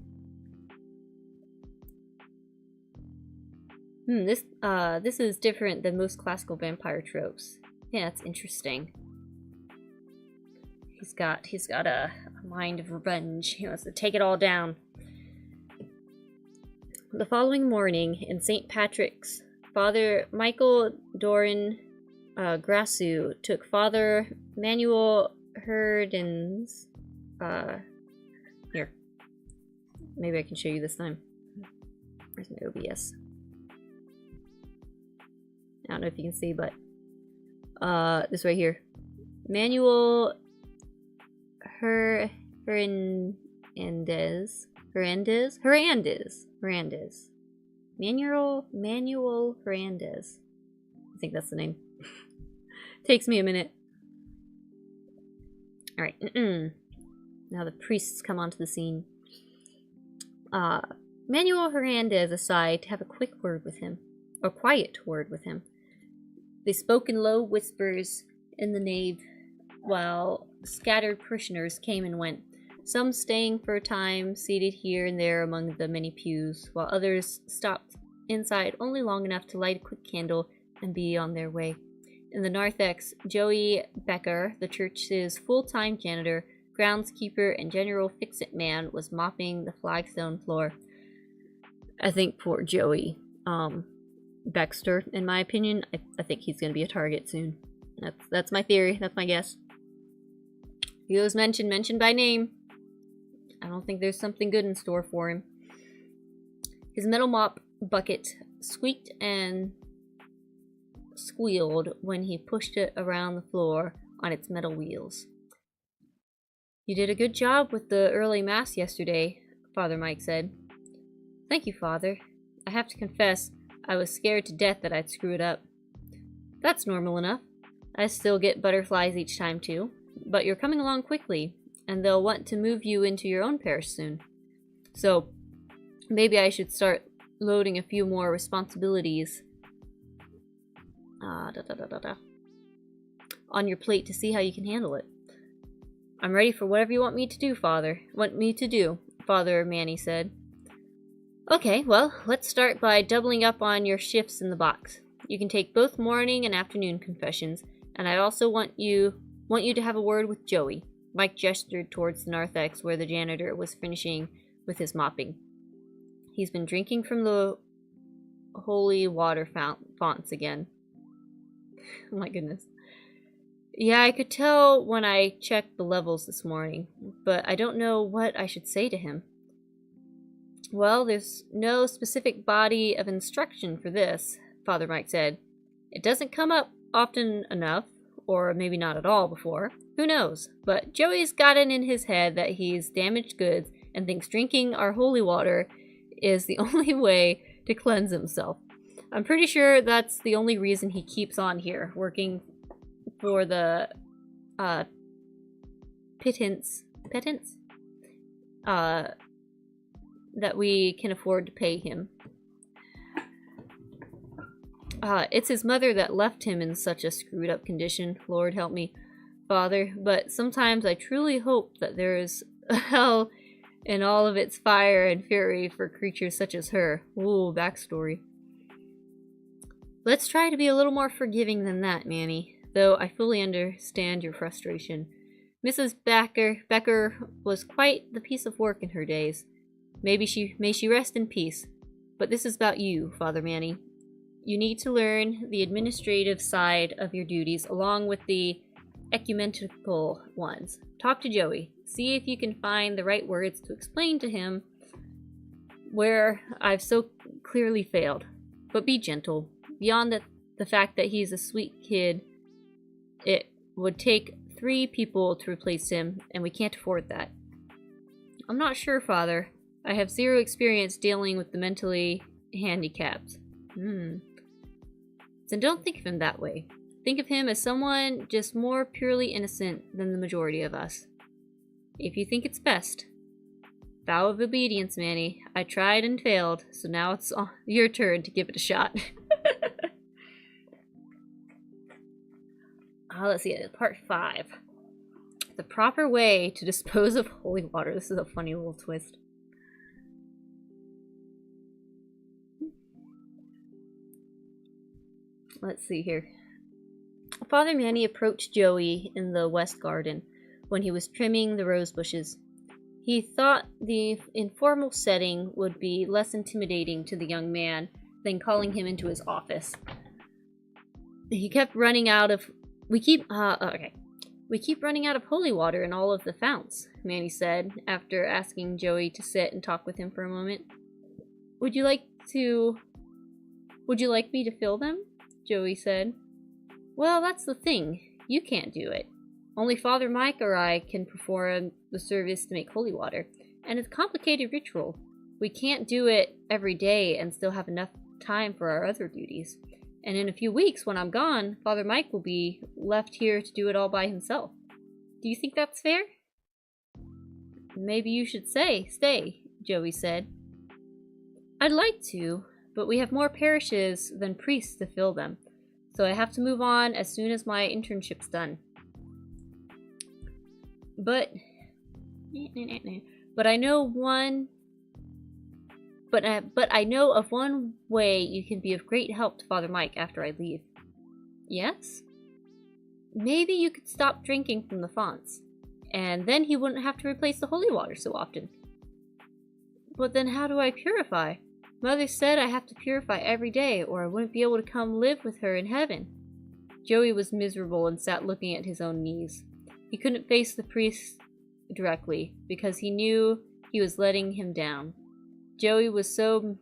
This is different than most classical vampire tropes. Yeah, it's interesting. He's got a mind of revenge. He wants to take it all down. The following morning, in St. Patrick's, Father Michael Doran Grassu took Father Manuel Herden's here. Maybe I can show you this time. Where's my OBS? I don't know if you can see, but this right here. Manuel Hernandez. Manuel Hernandez. I think that's the name. Takes me a minute. Alright. Now the priests come onto the scene. Manuel Hernandez aside to have a quick word with him. Or quiet word with him. They spoke in low whispers in the nave, while scattered parishioners came and went, some staying for a time, seated here and there among the many pews, while others stopped inside only long enough to light a quick candle and be on their way. In the narthex, Joey Becker, the church's full-time janitor, groundskeeper, and general fix-it man, was mopping the flagstone floor. I think poor Joey, Baxter, in my opinion, I think he's going to be a target soon. That's my theory. That's my guess. He was mentioned by name. I don't think there's something good in store for him. His metal mop bucket squeaked and squealed when he pushed it around the floor on its metal wheels. You did a good job with the early mass yesterday, Father Mike said. Thank you, Father. I have to confess, I was scared to death that I'd screw it up. That's normal enough. I still get butterflies each time, too. But you're coming along quickly, and they'll want to move you into your own parish soon. So, maybe I should start loading a few more responsibilities on your plate to see how you can handle it. I'm ready for whatever you want me to do, Father. Father Manny said. Okay, well, let's start by doubling up on your shifts in the box. You can take both morning and afternoon confessions, and I also want you to have a word with Joey. Mike gestured towards the narthex where the janitor was finishing with his mopping. He's been drinking from the holy water founts again. Oh my goodness. Yeah, I could tell when I checked the levels this morning, but I don't know what I should say to him. Well, there's no specific body of instruction for this, Father Mike said. It doesn't come up often enough, or maybe not at all before. Who knows? But Joey's got it in his head that he's damaged goods and thinks drinking our holy water is the only way to cleanse himself. I'm pretty sure that's the only reason he keeps on here, working for the pittance that we can afford to pay him. It's his mother that left him in such a screwed up condition, Lord help me, Father, but sometimes I truly hope that there is a hell in all of its fire and fury for creatures such as her. Ooh, backstory. Let's try to be a little more forgiving than that, Manny, though I fully understand your frustration. Mrs. Becker was quite the piece of work in her days. May she rest in peace. But this is about you, Father Manny. You need to learn the administrative side of your duties along with the ecumenical ones. Talk to Joey. See if you can find the right words to explain to him where I've so clearly failed. But be gentle. Beyond the fact that he's a sweet kid, it would take 3 people to replace him, and we can't afford that. I'm not sure, Father. I have 0 experience dealing with the mentally handicapped. Then don't think of him that way. Think of him as someone just more purely innocent than the majority of us. If you think it's best. Vow of obedience, Manny. I tried and failed, so now it's your turn to give it a shot. Let's see, part 5. The proper way to dispose of holy water. This is a funny little twist. Let's see here. Father Manny approached Joey in the west garden when he was trimming the rose bushes. He thought the informal setting would be less intimidating to the young man than calling him into his office. We keep running out of holy water in all of the founts, Manny said, after asking Joey to sit and talk with him for a moment. Would you like me to fill them? Joey said. Well, that's the thing. You can't do it. Only Father Mike or I can perform the service to make holy water, and it's a complicated ritual. We can't do it every day and still have enough time for our other duties. And in a few weeks, when I'm gone, Father Mike will be left here to do it all by himself. Do you think that's fair? Maybe you should stay, Joey said. I'd like to, but we have more parishes than priests to fill them, so I have to move on as soon as my internship's done. But I know of one way you can be of great help to Father Mike after I leave. Yes? Maybe you could stop drinking from the fonts, and then he wouldn't have to replace the holy water so often. But then how do I purify? Mother said I have to purify every day, or I wouldn't be able to come live with her in heaven. Joey was miserable and sat looking at his own knees. He couldn't face the priest directly, because he knew he was letting him down. Joey was so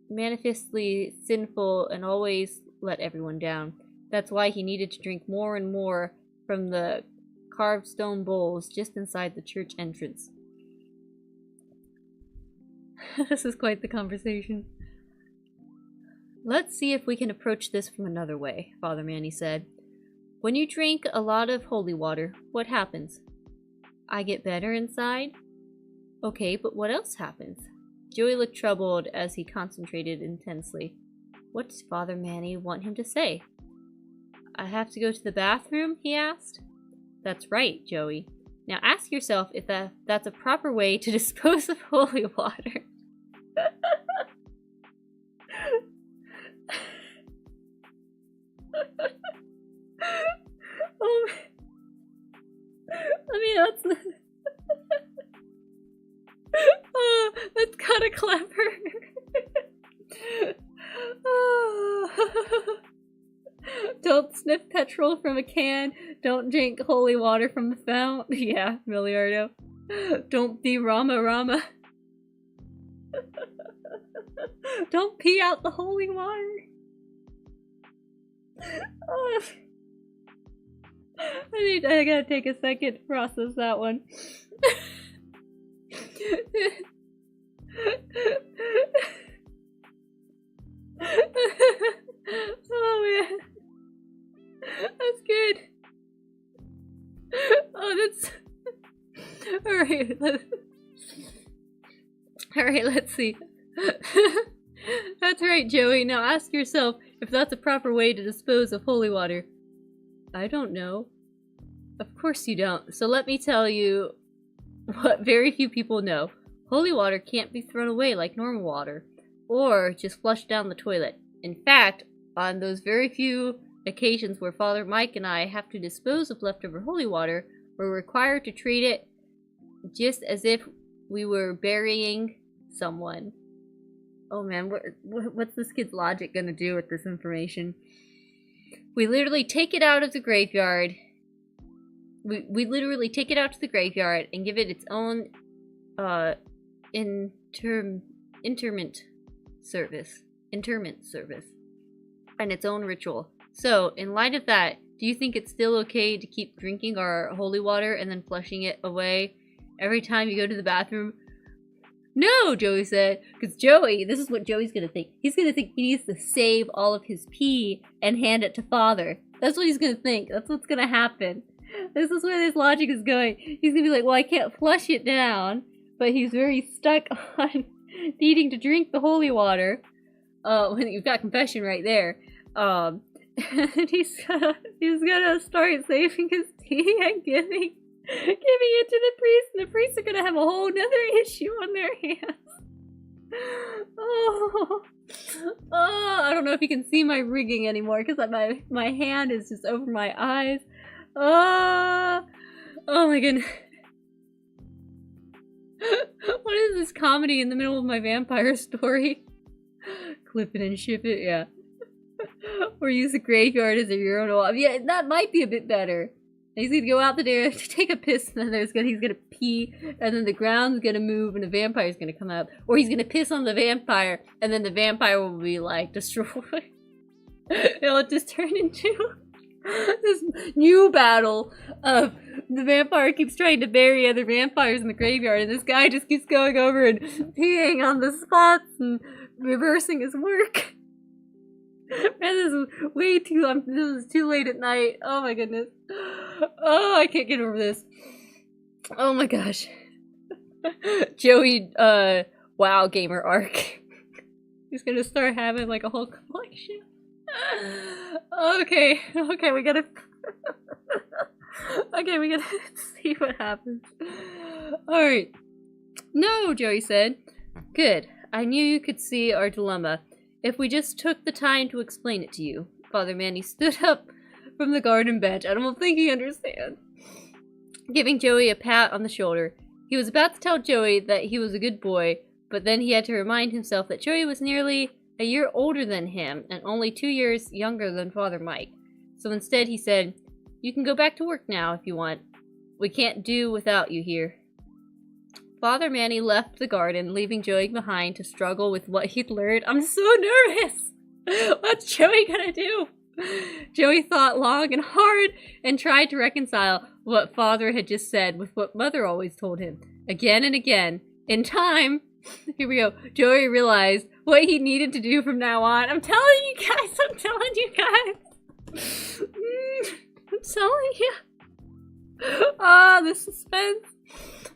manifestly sinful and always let everyone down. That's why he needed to drink more and more from the carved stone bowls just inside the church entrance. This is quite the conversation. Let's see if we can approach this from another way, Father Manny said. When you drink a lot of holy water, what happens? I get better inside? Okay, but what else happens? Joey looked troubled as he concentrated intensely. What does Father Manny want him to say? I have to go to the bathroom? He asked. That's right, Joey. Now ask yourself if that's a proper way to dispose of holy water. Oh, I mean, oh, that's kind of clever. Oh. Don't sniff petrol from a can. Don't drink holy water from the fount. Yeah, Milliardo. Don't be Rama. Don't pee out the holy water. Oh. I gotta take a second to process that one. Oh man. That's good. Oh, that's... Alright, let's see. That's right, Joey. Now ask yourself if that's a proper way to dispose of holy water. I don't know. Of course you don't. So let me tell you what very few people know. Holy water can't be thrown away like normal water, or just flushed down the toilet. In fact, on those very few occasions where Father Mike and I have to dispose of leftover holy water, we're required to treat it just as if we were burying someone. Oh man, what's this kid's logic gonna do with this information? We literally take it out of the graveyard. We literally take it out to the graveyard and give it its own interment service. And its own ritual. So, in light of that, do you think it's still okay to keep drinking our holy water and then flushing it away every time you go to the bathroom? No, Joey said. Because Joey, this is what Joey's gonna think. He's gonna think he needs to save all of his pee and hand it to Father. That's what he's gonna think. That's what's gonna happen. This is where this logic is going. He's gonna be like, well, I can't flush it down. But he's very stuck on needing to drink the holy water. You've got confession right there. And he's gonna start saving his tea and giving it to the priest, and the priests are gonna have a whole nother issue on their hands. I don't know if you can see my rigging anymore because my hand is just over my eyes. Oh my goodness. What is this comedy in the middle of my vampire story? Clip it and ship it, yeah. Or use the graveyard as a urinal. Yeah, that might be a bit better. He's gonna go out there to take a piss, and then he's gonna pee, and then the ground's gonna move, and the vampire's gonna come out. Or he's gonna piss on the vampire, and then the vampire will be, like, destroyed. It'll just turn into this new battle of the vampire keeps trying to bury other vampires in the graveyard, and this guy just keeps going over and peeing on the spots and reversing his work. Man, this is way too this is too late at night. Oh my goodness. Oh, I can't get over this. Oh my gosh. Joey, WoW gamer arc. He's gonna start having like a whole collection. Okay, we gotta we gotta see what happens. Alright. No, Joey said. Good. I knew you could see our dilemma. If we just took the time to explain it to you. Father Manny stood up from the garden bench. I don't think he understands. Giving Joey a pat on the shoulder. He was about to tell Joey that he was a good boy, but then he had to remind himself that Joey was nearly a year older than him and only 2 years younger than Father Mike. So instead he said, "You can go back to work now if you want. We can't do without you here." Father Manny left the garden, leaving Joey behind to struggle with what he'd learned. I'm so nervous! What's Joey gonna do? Joey thought long and hard and tried to reconcile what Father had just said with what Mother always told him. Again and again. In time, here we go, Joey realized what he needed to do from now on. I'm telling you guys! I'm telling you! Ah, the suspense.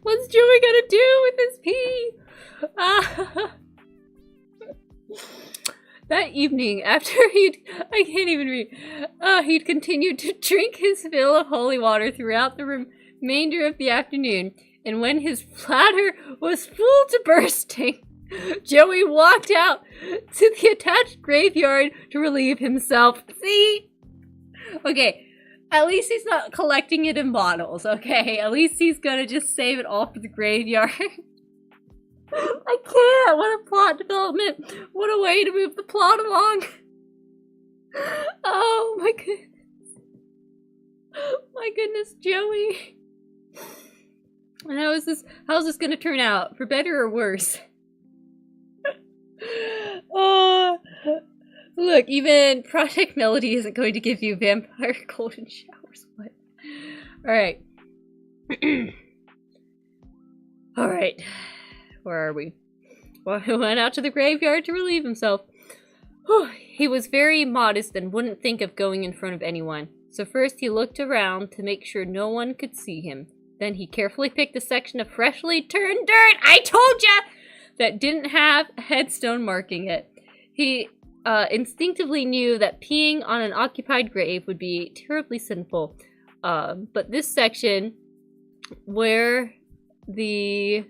What's Joey gonna do with his pee? That evening, after I can't even read. He'd continued to drink his fill of holy water throughout the remainder of the afternoon, and when his bladder was full to bursting, Joey walked out to the attached graveyard to relieve himself. See? Okay. At least he's not collecting it in bottles, okay? At least he's gonna just save it all for the graveyard. I can't! What a plot development! What a way to move the plot along! Oh my goodness. My goodness, Joey. And how's this gonna turn out? For better or worse? Oh... Look, even Project Melody isn't going to give you vampire golden showers. What? Alright. Alright. Where are we? Well, he went out to the graveyard to relieve himself. Whew. He was very modest and wouldn't think of going in front of anyone. So first he looked around to make sure no one could see him. Then he carefully picked a section of freshly turned dirt, I told ya! That didn't have a headstone marking it. He instinctively knew that peeing on an occupied grave would be terribly sinful. But this section, where the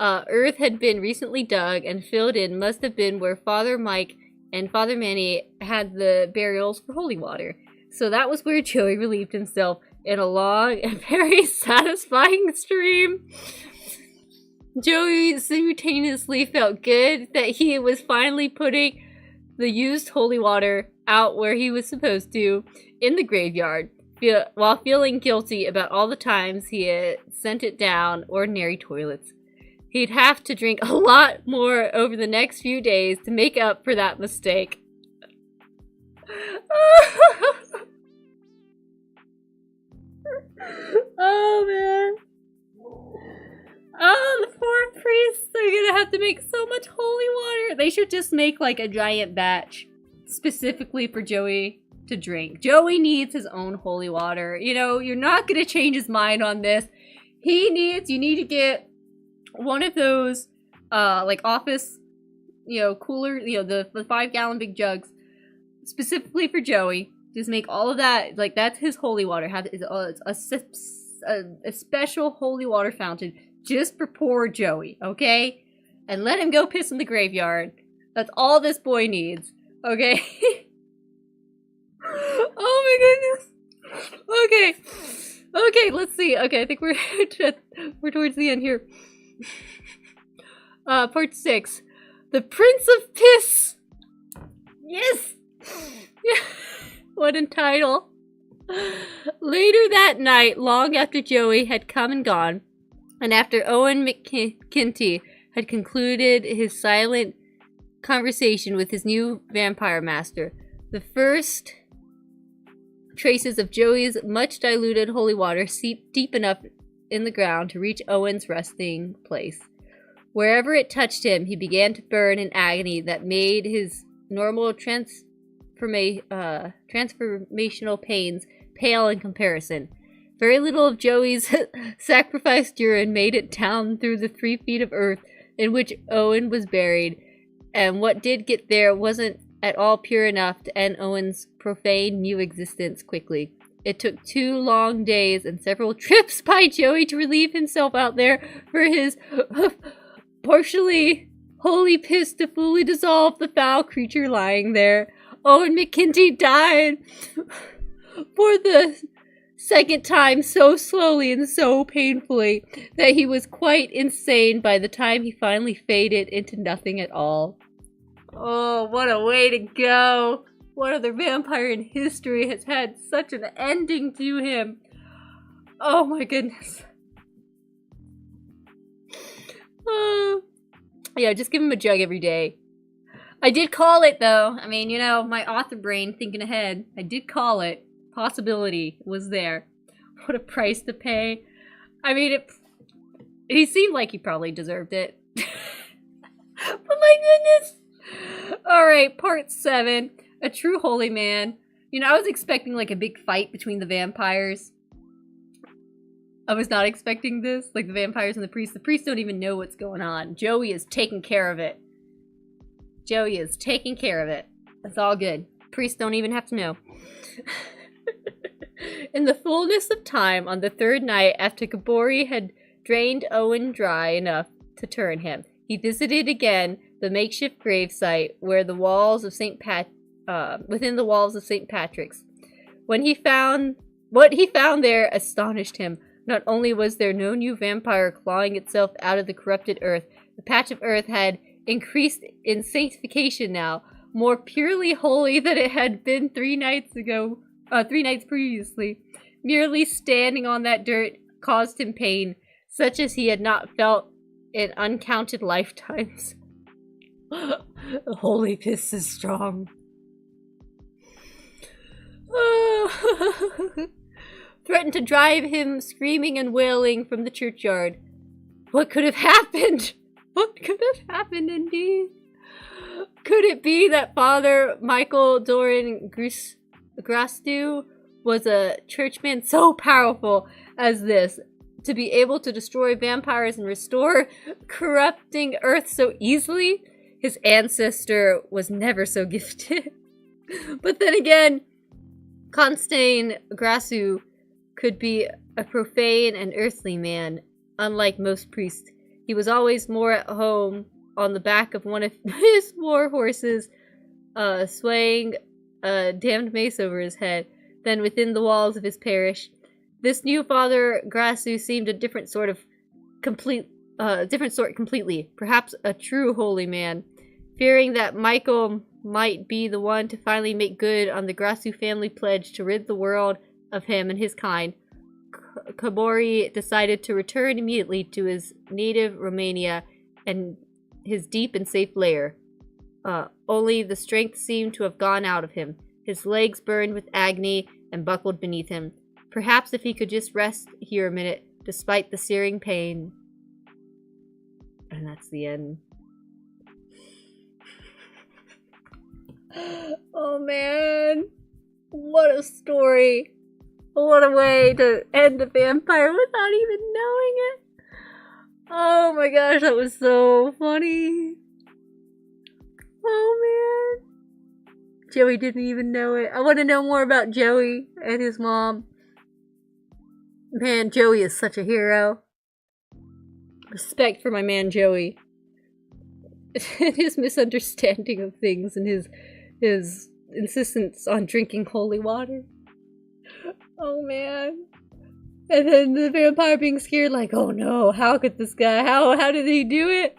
earth had been recently dug and filled in, must have been where Father Mike and Father Manny had the burials for holy water. So that was where Joey relieved himself in a long and very satisfying stream. Joey simultaneously felt good that he was finally putting the used holy water out where he was supposed to, in the graveyard, while feeling guilty about all the times he had sent it down ordinary toilets. He'd have to drink a lot more over the next few days to make up for that mistake. Oh, man. Oh, the poor priests are gonna have to make so much holy water. They should just make, like, a giant batch specifically for Joey to drink. Joey needs his own holy water. You know, you're not gonna change his mind on this. You need to get one of those, like, office, cooler, the 5-gallon big jugs, specifically for Joey. Just make all of that, like, that's his holy water. Have a special holy water fountain just for poor Joey, okay? And let him go piss in the graveyard. That's all this boy needs, okay? Oh my goodness. Okay, let's see. Okay, I think we're towards the end here. Part 6. The Prince of Piss! Yes! What a title. Later that night, long after Joey had come and gone, and after Owen McKinty had concluded his silent conversation with his new vampire master, the first traces of Joey's much diluted holy water seeped deep enough in the ground to reach Owen's resting place. Wherever it touched him, he began to burn in agony that made his normal transformational pains pale in comparison. Very little of Joey's sacrificed urine made it down through the 3 feet of earth in which Owen was buried, and what did get there wasn't at all pure enough to end Owen's profane new existence quickly. It took 2 long days and several trips by Joey to relieve himself out there for his partially holy piss to fully dissolve the foul creature lying there. Owen McKinty died for the second time so slowly and so painfully that he was quite insane by the time he finally faded into nothing at all. Oh, what a way to go! What other vampire in history has had such an ending to him? Oh my goodness. Yeah, just give him a jug every day. I did call it, though. I mean, my author brain thinking ahead. I did call it. Possibility was there. What a price to pay. I mean, he seemed like he probably deserved it. But my goodness. Alright, part 7. A true holy man. I was expecting like a big fight between the vampires. I was not expecting this. Like the vampires and the priests. The priests don't even know what's going on. Joey is taking care of it. Joey is taking care of it. It's all good. Priests don't even have to know. In the fullness of time, on the 3rd night after Gabori had drained Owen dry enough to turn him, he visited again the makeshift gravesite where the walls of within the walls of St. Patrick's. What he found there astonished him. Not only was there no new vampire clawing itself out of the corrupted earth, the patch of earth had increased in sanctification now, more purely holy than it had been 3 nights previously. Merely standing on that dirt caused him pain, such as he had not felt in uncounted lifetimes. The holy piss is strong. Threatened to drive him screaming and wailing from the churchyard. What could have happened? What could have happened indeed? Could it be that Father Michael Doran Grastu was a churchman so powerful as this, to be able to destroy vampires and restore corrupting earth so easily? His ancestor was never so gifted. But then again, Constantine Grasu could be a profane and earthly man. Unlike most priests, he was always more at home on the back of one of his war horses swaying a damned mace over his head, than within the walls of his parish. This new Father Grasu seemed a different sort completely, perhaps a true holy man. Fearing that Michael might be the one to finally make good on the Grasu family pledge to rid the world of him and his kind, Kabori decided to return immediately to his native Romania and his deep and safe lair. Only the strength seemed to have gone out of him. His legs burned with agony and buckled beneath him. Perhaps if he could just rest here a minute, despite the searing pain. And that's the end. Oh man. What a story. What a way to end a vampire without even knowing it. Oh my gosh, that was so funny. Oh man. Joey didn't even know it. I want to know more about Joey and his mom. Man, Joey is such a hero. Respect for my man Joey. And his misunderstanding of things and his insistence on drinking holy water. Oh man. And then the vampire being scared like, oh no, how could this guy, how did he do it?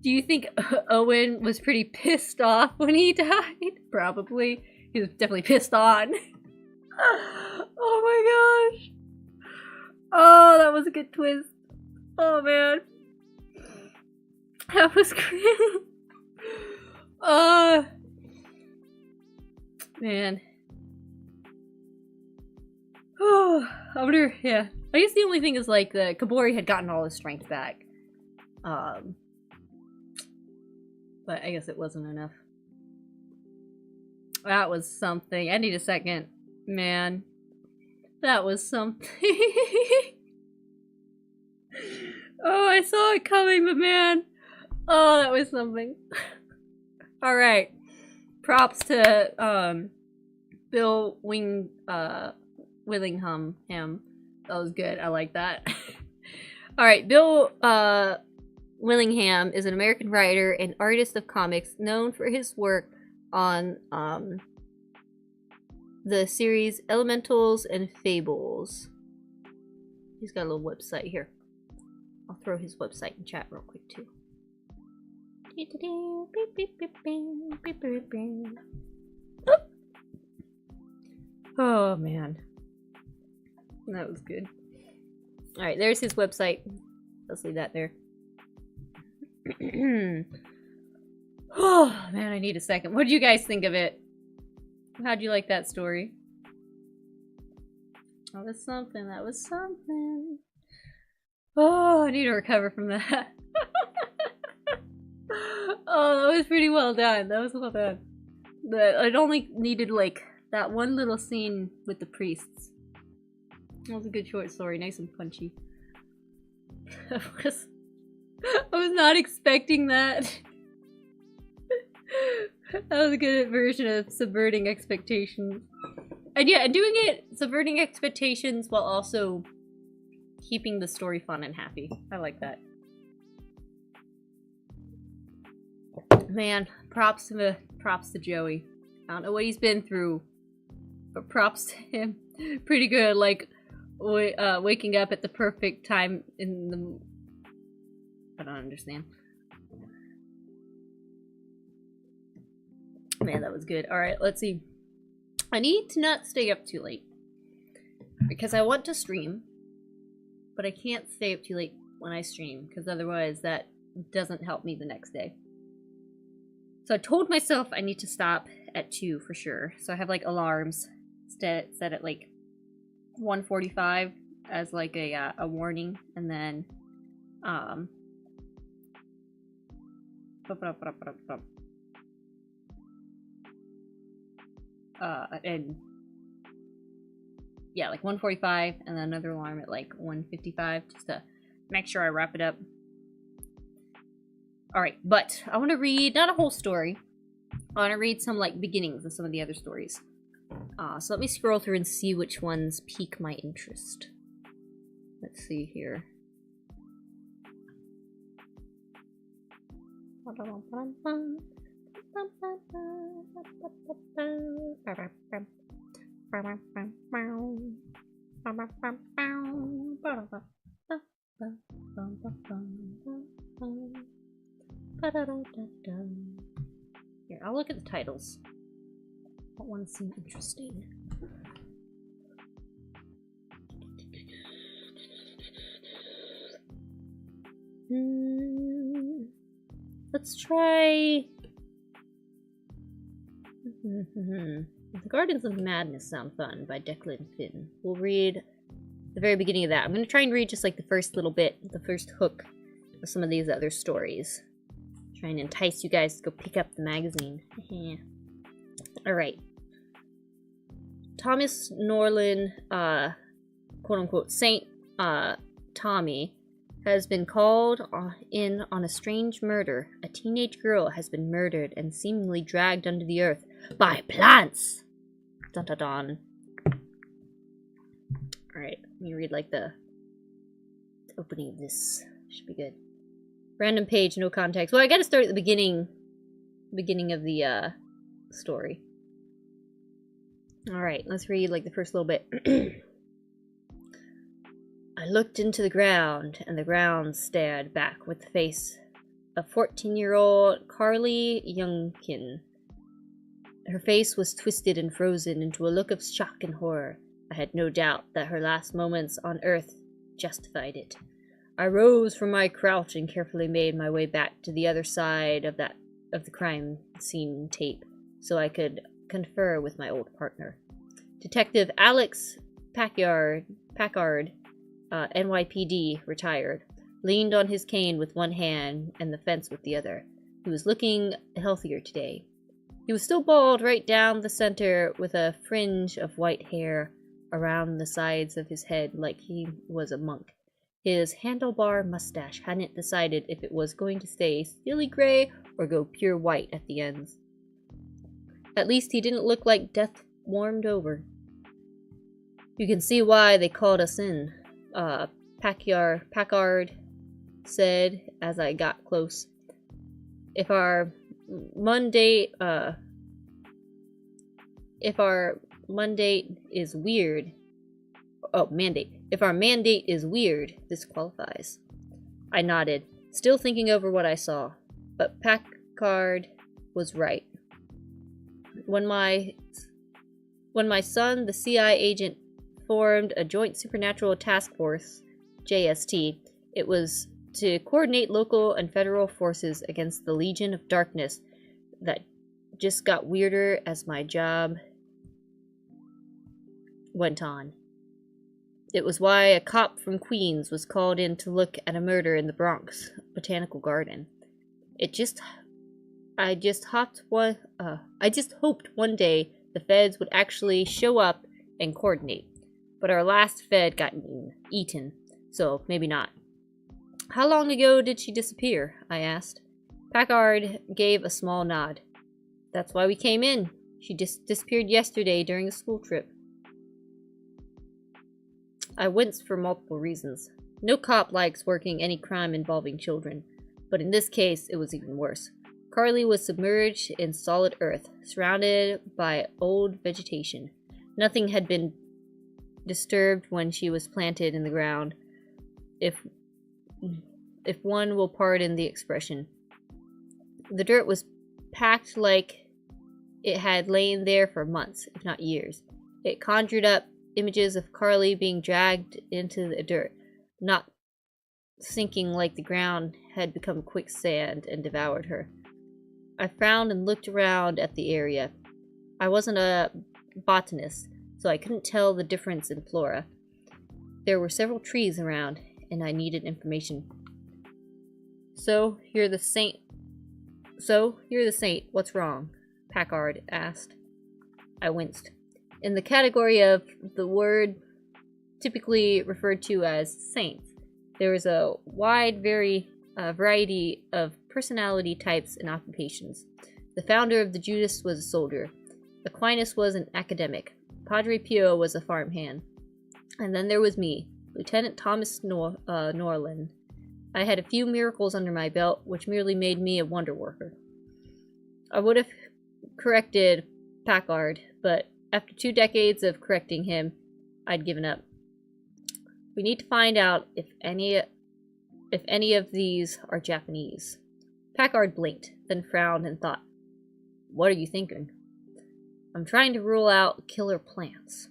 Do you think Owen was pretty pissed off when he died? Probably. He was definitely pissed on. Oh my gosh. Oh, that was a good twist. Oh man. That was great. Man. Oh, I wonder, yeah. I guess the only thing is like the Kabori had gotten all his strength back. But I guess it wasn't enough. That was something. I need a second. Man. That was something. Oh, I saw it coming, but man. Oh, that was something. Alright. Props to, Bill Willingham. That was good. I like that. Alright, Bill, Willingham is an American writer and artist of comics known for his work on the series Elementals and Fables. He's got a little website here. I'll throw his website in chat real quick too. Oh man. That was good. Alright, there's his website. Let's leave that there. Oh man, I need a second. What did you guys think of it? How'd you like that story? That was something. That was something. Oh, I need to recover from that. Oh, that was pretty well done. That was well done. It only needed like that one little scene with the priests. That was a good short story. Nice and punchy. I was not expecting that. That was a good version of subverting expectations. And yeah, doing it, subverting expectations while also keeping the story fun and happy. I like that. Man, props to Joey. I don't know what he's been through, but props to him. Pretty good, like, waking up at the perfect time in the... I don't understand. Man, that was good. Alright, let's see. I need to not stay up too late. Because I want to stream. But I can't stay up too late when I stream. Because otherwise that doesn't help me the next day. So I told myself I need to stop at 2 for sure. So I have like alarms set at like 1:45 as like a warning. And then... and yeah, like 1:45 and then another alarm at like 1:55 just to make sure I wrap it up. Alright, but I want to read, not a whole story. I want to read some like beginnings of some of the other stories. So let me scroll through and see which ones pique my interest. Let's see here. Here, I'll look at the titles. That one seems interesting. Let's try... The Gardens of Madness sound fun by Declan Finn. We'll read the very beginning of that. I'm going to try and read just like the first little bit, the first hook of some of these other stories. Try and entice you guys to go pick up the magazine. Alright. Thomas Norland, quote-unquote, Saint Tommy, has been called in on a strange murder. A teenage girl has been murdered and seemingly dragged under the earth by plants! Dun dun dun. Alright, let me read like the opening of this. Should be good. Random page, no context. Well, I gotta start at the beginning of the story. Alright, let's read like the first little bit. I looked into the ground, and the ground stared back with the face of 14-year-old Carly Youngkin. Her face was twisted and frozen into a look of shock and horror. I had no doubt that her last moments on Earth justified it. I rose from my crouch and carefully made my way back to the other side of the crime scene tape, so I could confer with my old partner. Detective Alex Packard, NYPD, retired, leaned on his cane with one hand and the fence with the other. He was looking healthier today. He was still bald right down the center with a fringe of white hair around the sides of his head like he was a monk. His handlebar mustache hadn't decided if it was going to stay steely gray or go pure white at the ends. At least he didn't look like death warmed over. You can see why they called us in, Packard said as I got close. If our mandate is weird, this qualifies. I nodded, still thinking over what I saw, but Packard was right. When my son, the CI agent, formed a Joint Supernatural Task Force, JST, it was to coordinate local and federal forces against the Legion of Darkness that just got weirder as my job went on. It was why a cop from Queens was called in to look at a murder in the Bronx Botanical Garden. I just hoped one day the feds would actually show up and coordinate. But our last fed got eaten, so maybe not. How long ago did she disappear? I asked. Packard gave a small nod. That's why we came in. She disappeared yesterday during a school trip. I winced for multiple reasons. No cop likes working any crime involving children, but in this case, it was even worse. Carly was submerged in solid earth, surrounded by old vegetation. Nothing had been disturbed when she was planted in the ground, if one will pardon the expression. The dirt was packed like it had lain there for months, if not years. It conjured up images of Carly being dragged into the dirt, not sinking like the ground had become quicksand and devoured her. I frowned and looked around at the area. I wasn't a botanist, so I couldn't tell the difference in flora. There were several trees around, and I needed information. So, you're the saint. What's wrong? Packard asked. I winced. In the category of the word typically referred to as saints, there is a wide variety of personality types and occupations. The founder of the Judas was a soldier. Aquinas was an academic. Padre Pio was a farmhand. And then there was me, Lieutenant Thomas Norland. I had a few miracles under my belt, which merely made me a wonder worker. I would have corrected Packard, but after 2 decades of correcting him, I'd given up. We need to find out if any of these are Japanese. Packard blinked, then frowned and thought, "What are you thinking?" "I'm trying to rule out killer plants."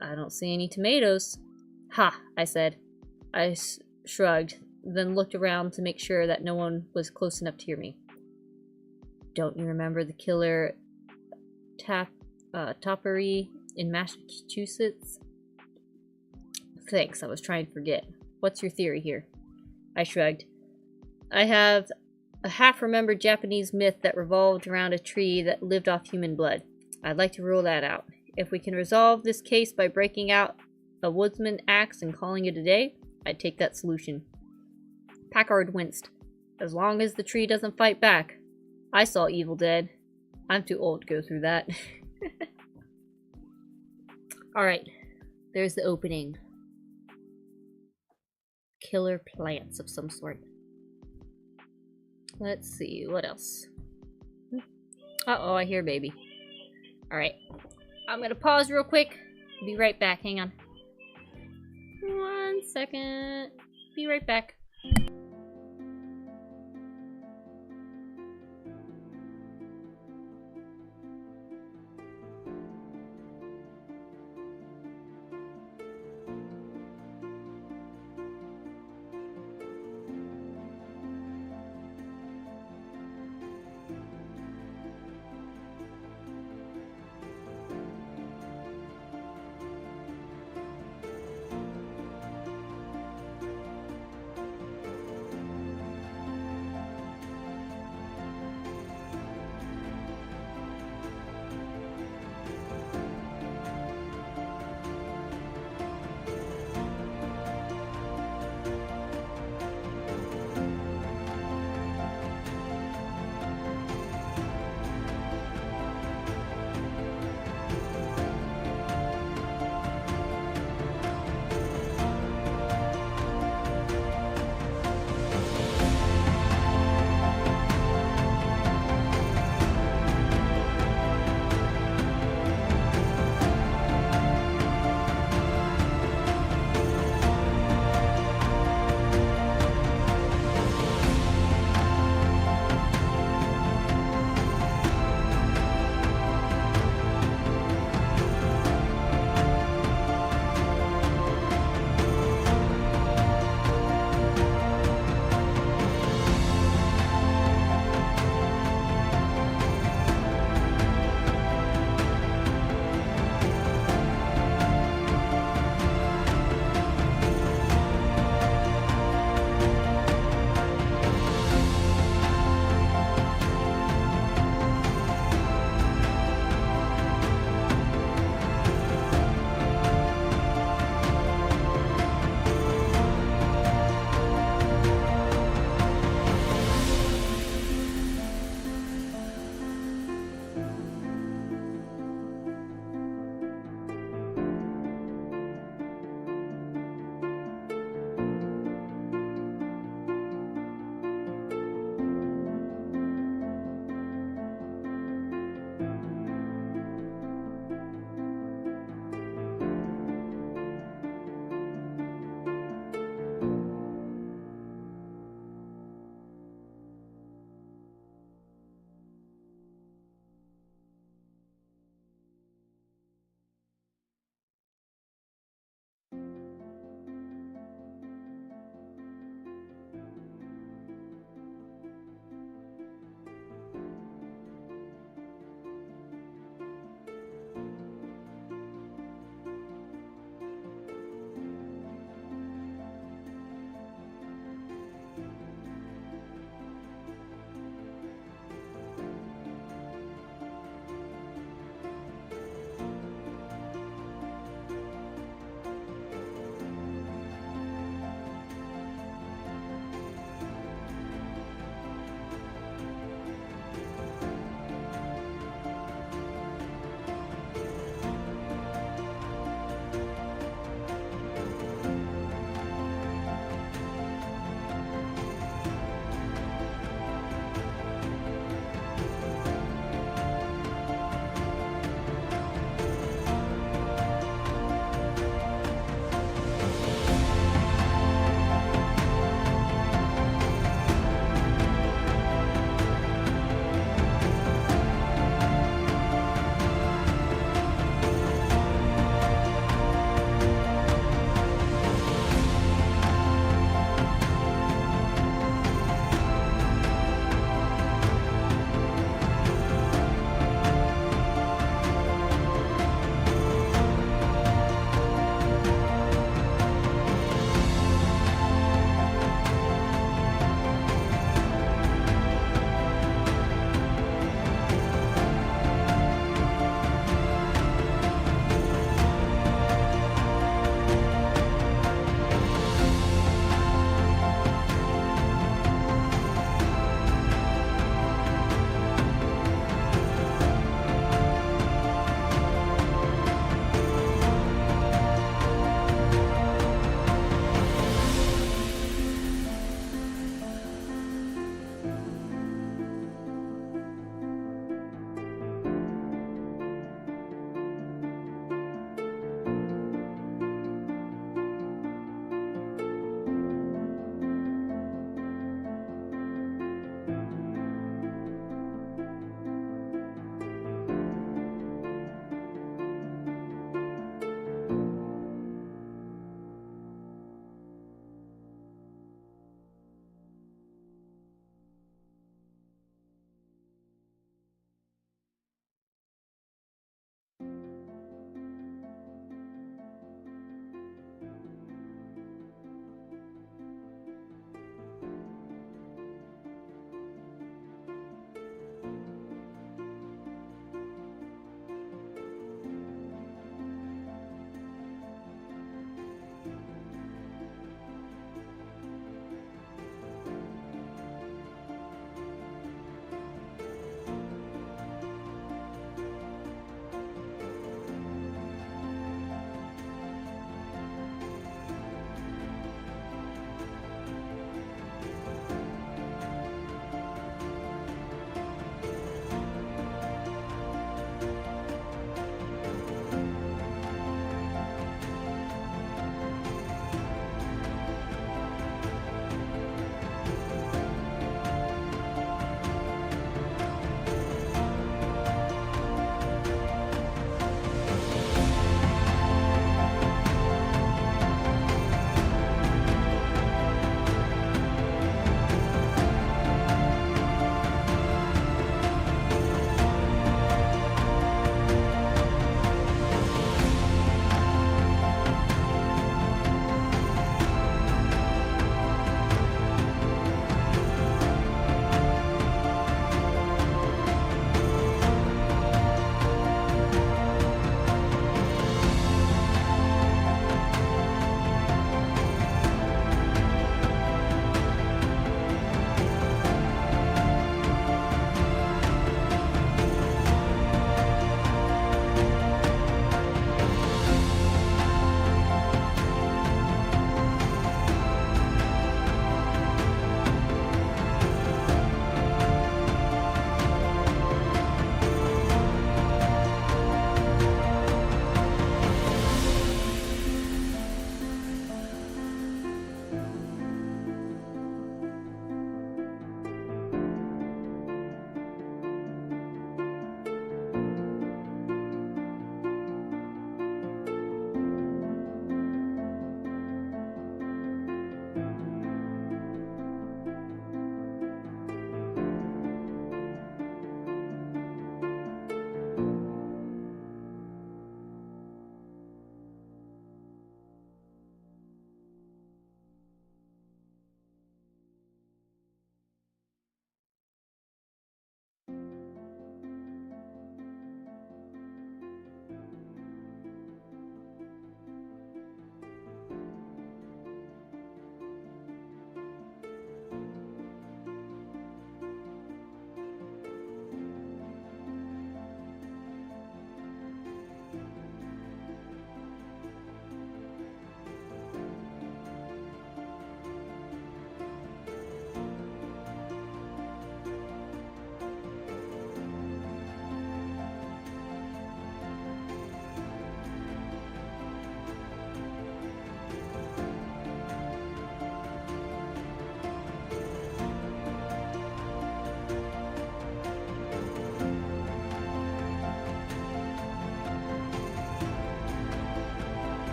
"I don't see any tomatoes." "Ha," I said. I shrugged, then looked around to make sure that no one was close enough to hear me. "Don't you remember the killer topiary in Massachusetts?" "Thanks, I was trying to forget. What's your theory here?" I shrugged. "I have a half-remembered Japanese myth that revolved around a tree that lived off human blood. I'd like to rule that out. If we can resolve this case by breaking out a woodsman axe and calling it a day, I'd take that solution." Packard winced. "As long as the tree doesn't fight back. I saw Evil Dead. I'm too old to go through that." Alright, there's the opening. Killer plants of some sort. Let's see, what else? Uh-oh, I hear baby. Alright, I'm gonna pause real quick. Be right back, hang on. 1 second. Be right back.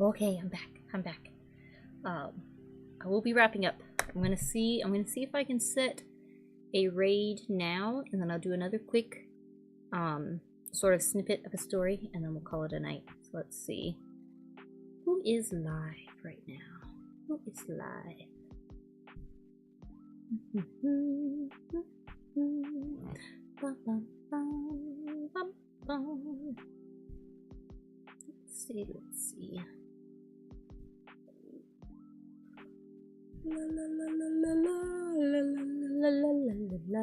Okay, I'm back. I'm back. I will be wrapping up. I'm gonna see if I can set a raid now, and then I'll do another quick sort of snippet of a story, and then we'll call it a night. So let's see. Who is live right now? Who is live? Let's see, let's see. La la la la la la la la la la la.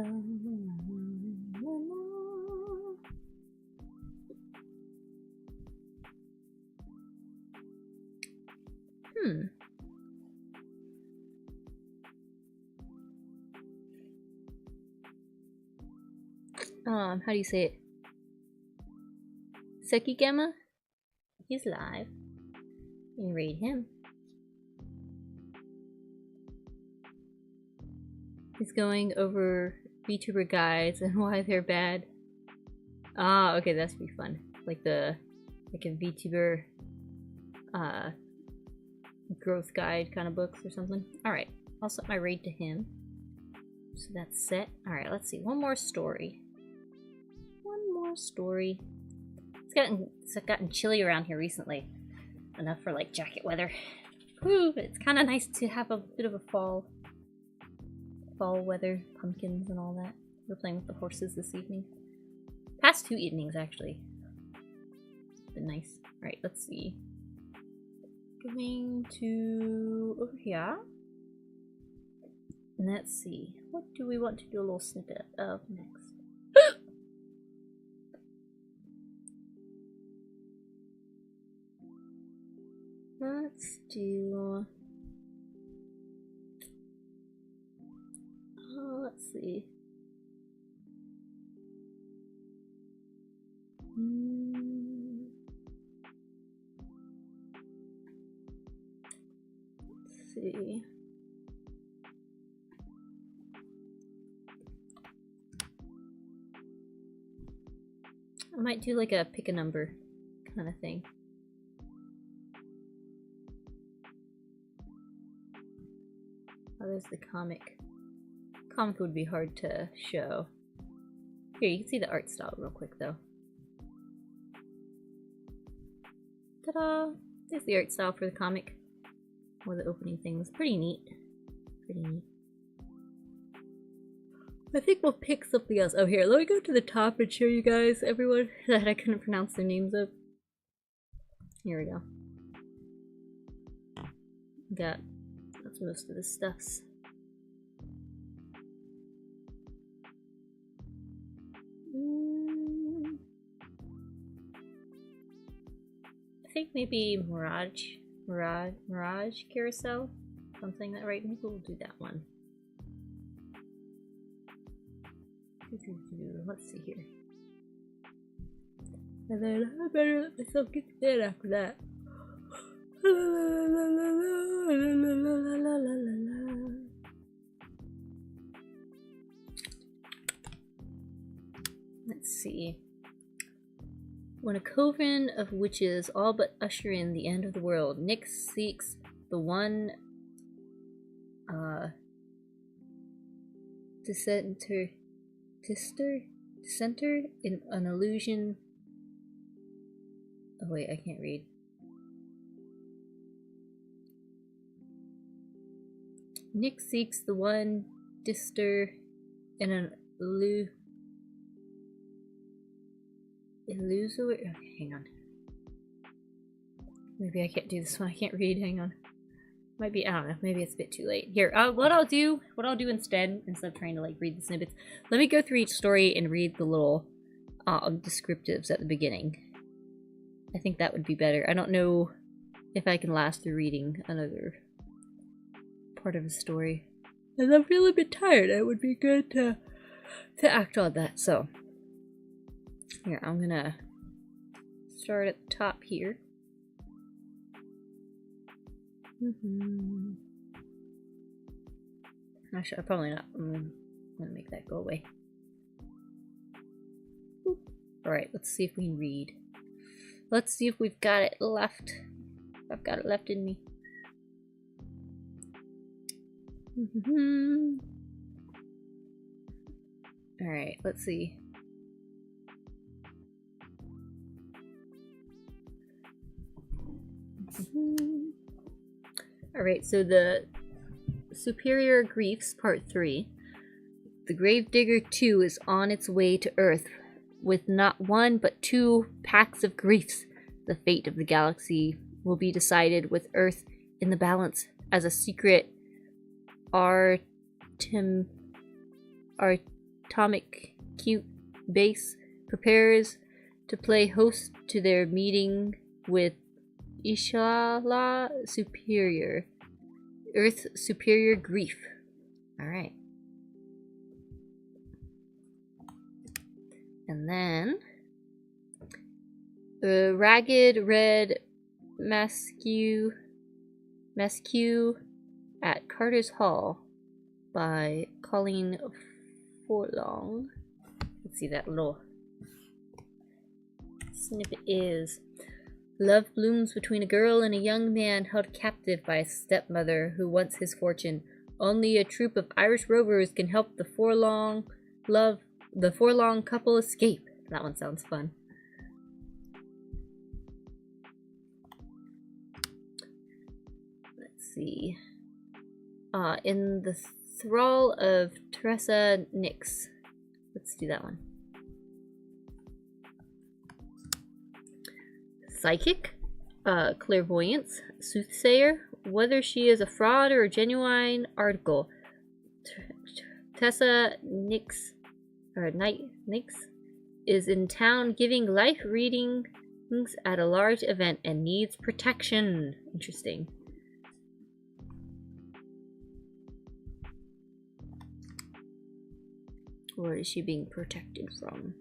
How do you say it? Sekigema? He's live. You can raid him. He's going over VTuber guides and why they're bad. Ah, okay, that's pretty fun. Like a VTuber growth guide kind of books or something. Alright, I'll set my raid to him. So that's set. Alright, let's see. One more story. One more story. It's gotten chilly around here recently. Enough for like jacket weather. Whew, it's kind of nice to have a bit of a fall weather, pumpkins and all that. We're playing with the horses this evening. Past 2 evenings actually. It's been nice. Alright, let's see. Going to over here. And let's see. What do we want to do a little snippet of next? Let's do... let's see. Let's see. I might do like a pick a number kind of thing. Oh, there's the comic. Comic would be hard to show. Here, you can see the art style real quick though. Ta-da! There's the art style for the comic. Or the opening thing. It's pretty neat. Pretty neat. I think we'll pick something else. Oh, here, let me go to the top and show you guys everyone that I couldn't pronounce their names of. Here we go. That's most of the stuffs. I think maybe Mirage Carousel. If I'm saying that right, maybe we'll do that one. Let's see here. And then I better let myself get to bed after that. Let's see. When a coven of witches all but usher in the end of the world, Nick seeks the one dissenter in an illusion. Oh wait, I can't read. Nick seeks the one dister in an illusory. Okay, hang on. Maybe I can't do this one. I can't read. Hang on. Might be. I don't know. Maybe it's a bit too late. Here. What I'll do instead of trying to like read the snippets, let me go through each story and read the little descriptives at the beginning. I think that would be better. I don't know if I can last through reading another part of a story. And I'm feeling a bit tired. It would be good to act on that. So here, I'm gonna start at the top here. Actually, probably not. I'm gonna make that go away. Alright, let's see if we can read. Let's see if we've got it left. I've got it left in me. Alright, let's see. Alright, so the Superior Griefs, Part 3. The Gravedigger 2 is on its way to Earth with not one but 2 packs of griefs. The fate of the galaxy will be decided with Earth in the balance as a secret atomic cute base prepares to play host to their meeting with Ishala Superior. Earth's Superior Grief. Alright. And then the Ragged Red Masque at Carter's Hall by Colleen Forlong. Let's see, that little snippet is: love blooms between a girl and a young man held captive by a stepmother who wants his fortune. Only a troop of Irish rovers can help the forlorn couple escape. That one sounds fun. Let's see. In the Thrall of Teresa Nix. Let's do that one. Psychic, clairvoyance, soothsayer, whether she is a fraud or a genuine article. Tessa Nix is in town giving life readings at a large event and needs protection. Interesting. What is she being protected from?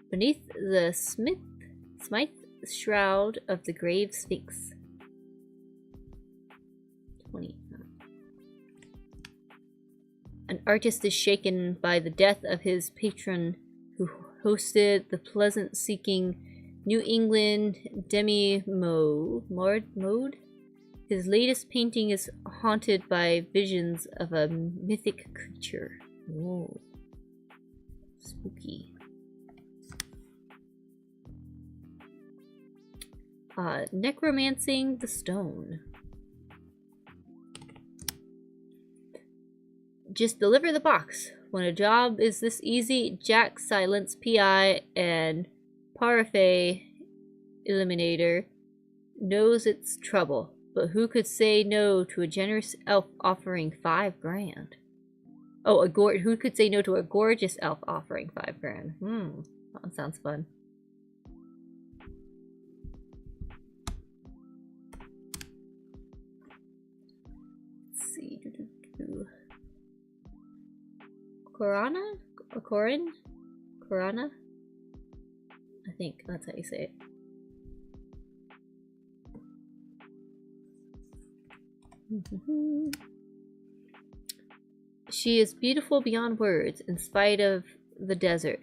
Beneath the Smythe shroud of the grave sphinx. 20. An artist is shaken by the death of his patron who hosted the pleasant-seeking New England demi-mode. His latest painting is haunted by visions of a mythic creature. Whoa. Spooky. Necromancing the Stone. Just deliver the box. When a job is this easy, Jack Silence, PI, and Parfait Eliminator knows it's trouble. But who could say no to a generous elf offering $5 grand? Oh, who could say no to a gorgeous elf offering $5 grand? That one sounds fun. Let's see. Korana? Korana? I think that's how you say it. She is beautiful beyond words, in spite of the desert.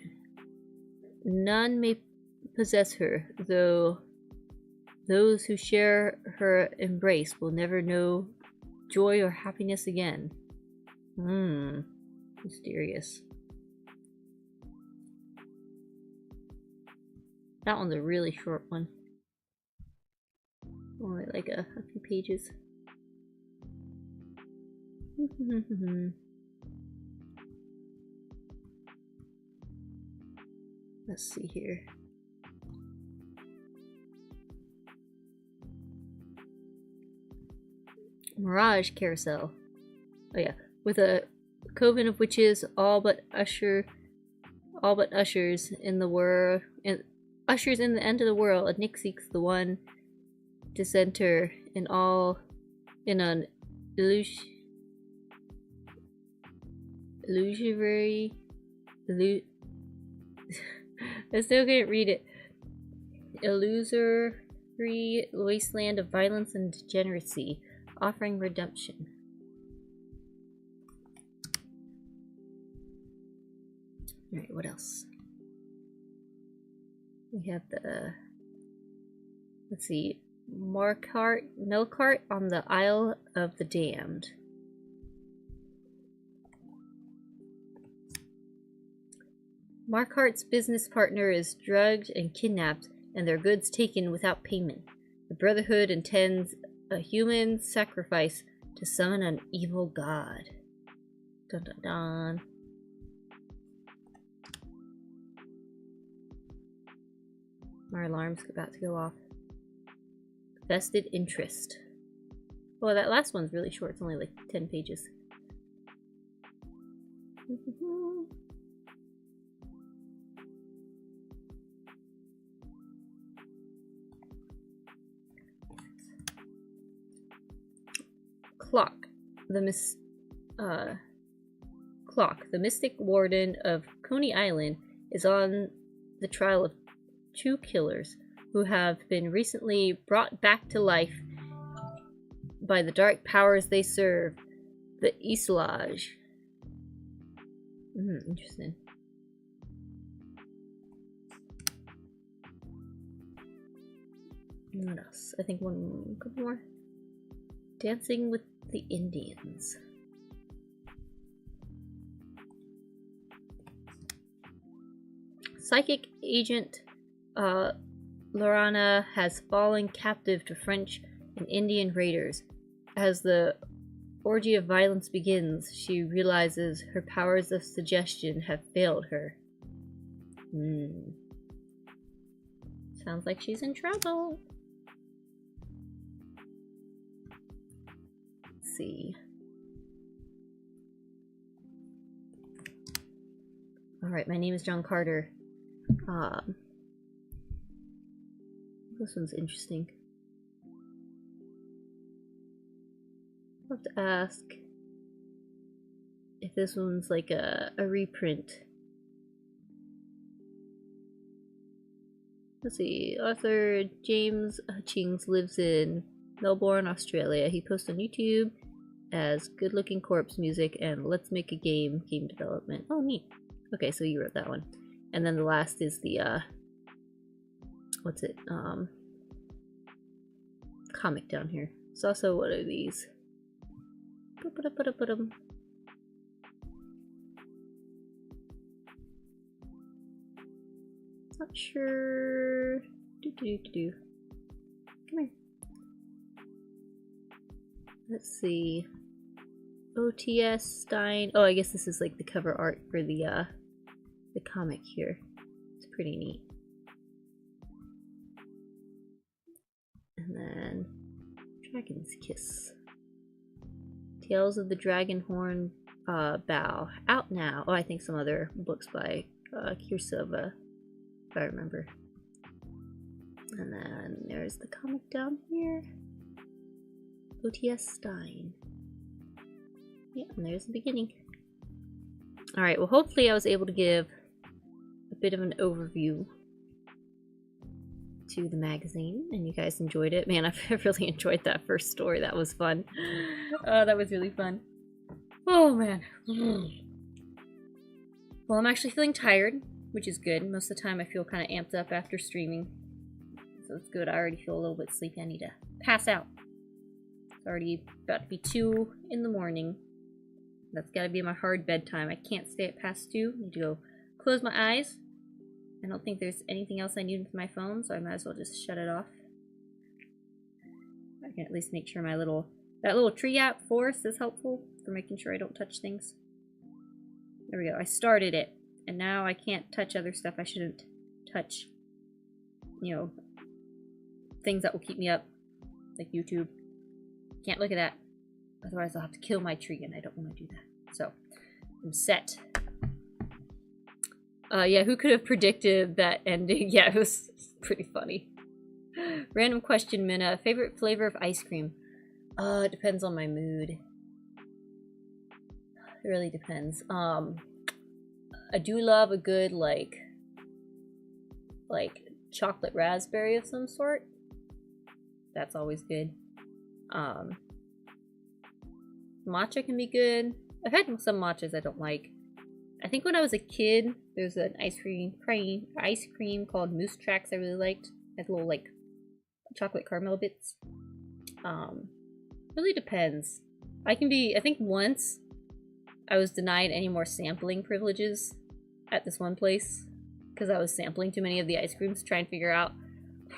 None may possess her, though those who share her embrace will never know joy or happiness again. Mysterious. That one's a really short one. Only like a few pages. Let's see here. Mirage Carousel. Oh yeah, with a coven of witches, all but ushers in the world, and ushers in the end of the world. And Nick seeks the one dissenter in an illusory. I still can't read it. Illusory wasteland of violence and degeneracy, offering redemption. Alright, what else? We have the... Let's see. Milcart on the Isle of the Damned. Markart's business partner is drugged and kidnapped, and their goods taken without payment. The Brotherhood intends a human sacrifice to summon an evil god. Dun dun dun. My alarm's about to go off. Vested interest. Well, that last one's really short. It's only like 10 pages. Clock. The mystic warden of Coney Island is on the trial of 2 killers who have been recently brought back to life by the dark powers they serve, the Islage. Interesting. What else? I think one couple more. Dancing with the Indians. Psychic agent Lorana has fallen captive to French and Indian raiders. As the orgy of violence begins, she realizes her powers of suggestion have failed her. Sounds like she's in trouble. Let's see. Alright, my name is John Carter. This one's interesting. I'll have to ask if this one's like a reprint. Let's see. Author James Hutchings lives in Melbourne, Australia. He posts on YouTube as Good Looking Corpse Music and Let's Make a Game development. Oh, neat. Okay, so you wrote that one. And then the last is the, what's it? Comic down here. It's also one of these. Not sure. Come here. Let's see. OTS Stein. Oh, I guess this is like the cover art for the comic here. It's pretty neat. And then Dragon's Kiss. Tales of the Dragonhorn Bow. Out now. Oh, I think some other books by Cirsova, if I remember. And then there's the comic down here. OTS Stein. Yeah, and there's the beginning. Alright, well hopefully I was able to give a bit of an overview to the magazine, and you guys enjoyed it. Man, I've really enjoyed that first story. That was fun. That was really fun. Oh man. Well, I'm actually feeling tired, which is good. Most of the time I feel kind of amped up after streaming. So it's good. I already feel a little bit sleepy. I need to pass out. It's already about to be 2 in the morning. That's gotta be my hard bedtime. I can't stay up past 2. I need to go close my eyes. I don't think there's anything else I need with my phone, so I might as well just shut it off. I can at least make sure my that little tree app forest is helpful for making sure I don't touch things. There we go. I started it, and now I can't touch other stuff I shouldn't touch. You know, things that will keep me up, like YouTube. Can't look at that. Otherwise I'll have to kill my tree, and I don't want to do that. So, I'm set. Yeah, who could have predicted that ending? Yeah, it was pretty funny. Random question, Minna. Favorite flavor of ice cream? It depends on my mood. It really depends. I do love a good, like chocolate raspberry of some sort. That's always good. Matcha can be good. I've had some matchas I don't like. I think when I was a kid, there's an ice cream called Moose Tracks I really liked. It had little, like, chocolate caramel bits. Really depends. I think once I was denied any more sampling privileges at this one place because I was sampling too many of the ice creams to try and figure out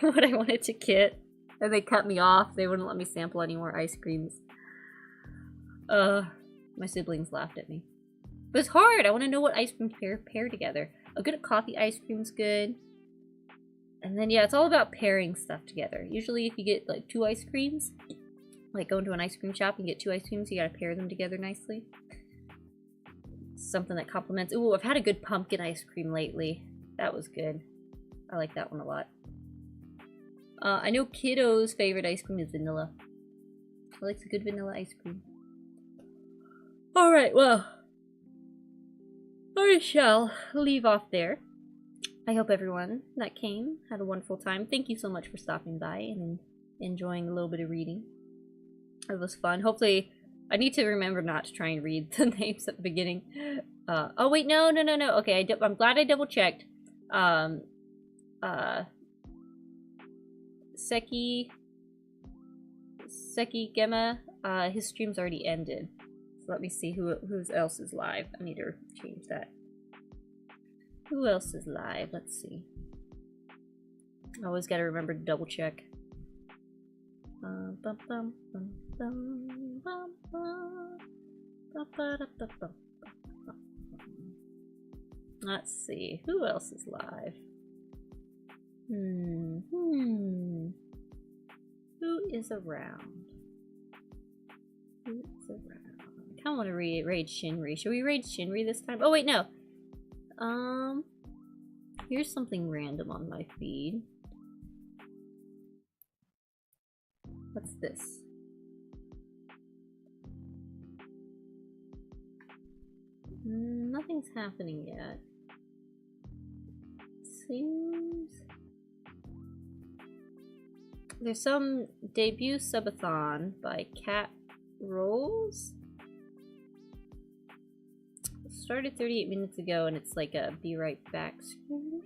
what I wanted to get. And they cut me off. They wouldn't let me sample any more ice creams. My siblings laughed at me. But it's hard. I want to know what ice creams pair together. A good coffee ice cream's good. And then, yeah, it's all about pairing stuff together. Usually if you get, like, 2 ice creams, like go into an ice cream shop and get 2 ice creams, you gotta pair them together nicely. Something that complements. Ooh, I've had a good pumpkin ice cream lately. That was good. I like that one a lot. I know Kiddo's favorite ice cream is vanilla. He likes a good vanilla ice cream. Alright, well, I shall leave off there. I hope everyone that came had a wonderful time. Thank you so much for stopping by and enjoying a little bit of reading. It was fun. Hopefully, I need to remember not to try and read the names at the beginning. Oh wait, no. Okay, I'm glad I double checked. Seki Gemma, his stream's already ended. So let me see who else is live. I need to change that. Who else is live? Let's see. I always gotta remember to double check. Let's see. Who else is live? Who is around? Who is around? I kinda wanna raid Shinri. Should we raid Shinri this time? Oh wait, no. Here's something random on my feed. What's this? Nothing's happening yet. Seems there's some debut subathon by Cat Rolls. Started 38 minutes ago and it's like a be right back screen.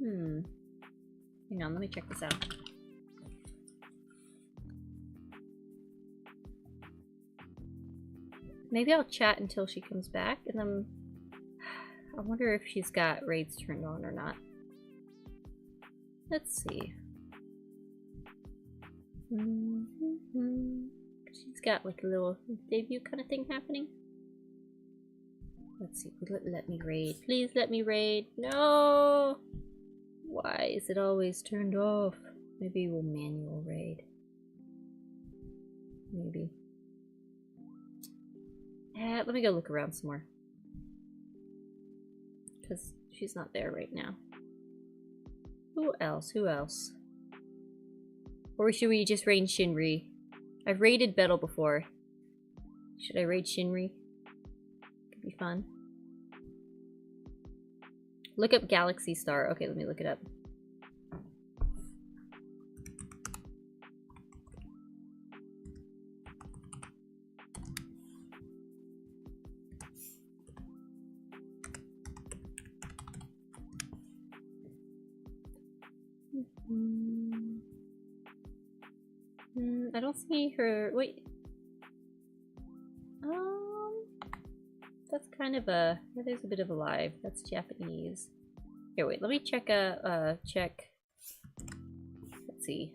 Hang on, let me check this out. Maybe I'll chat until she comes back and then I wonder if she's got raids turned on or not. Let's see. She's got like a little debut kind of thing happening. Let's see. Let me raid. Please let me raid. No! Why is it always turned off? Maybe we'll manual raid. Maybe. Let me go look around some more. Because she's not there right now. Who else? Who else? Or should we just raid Shinri? I've raided Bettle before. Should I raid Shinri? Could be fun. Look up Galaxy Star. Okay, let me look it up. I don't see her. Wait. That's kind of a. There's a bit of a live. That's Japanese. Here, wait. Let me check check. Let's see.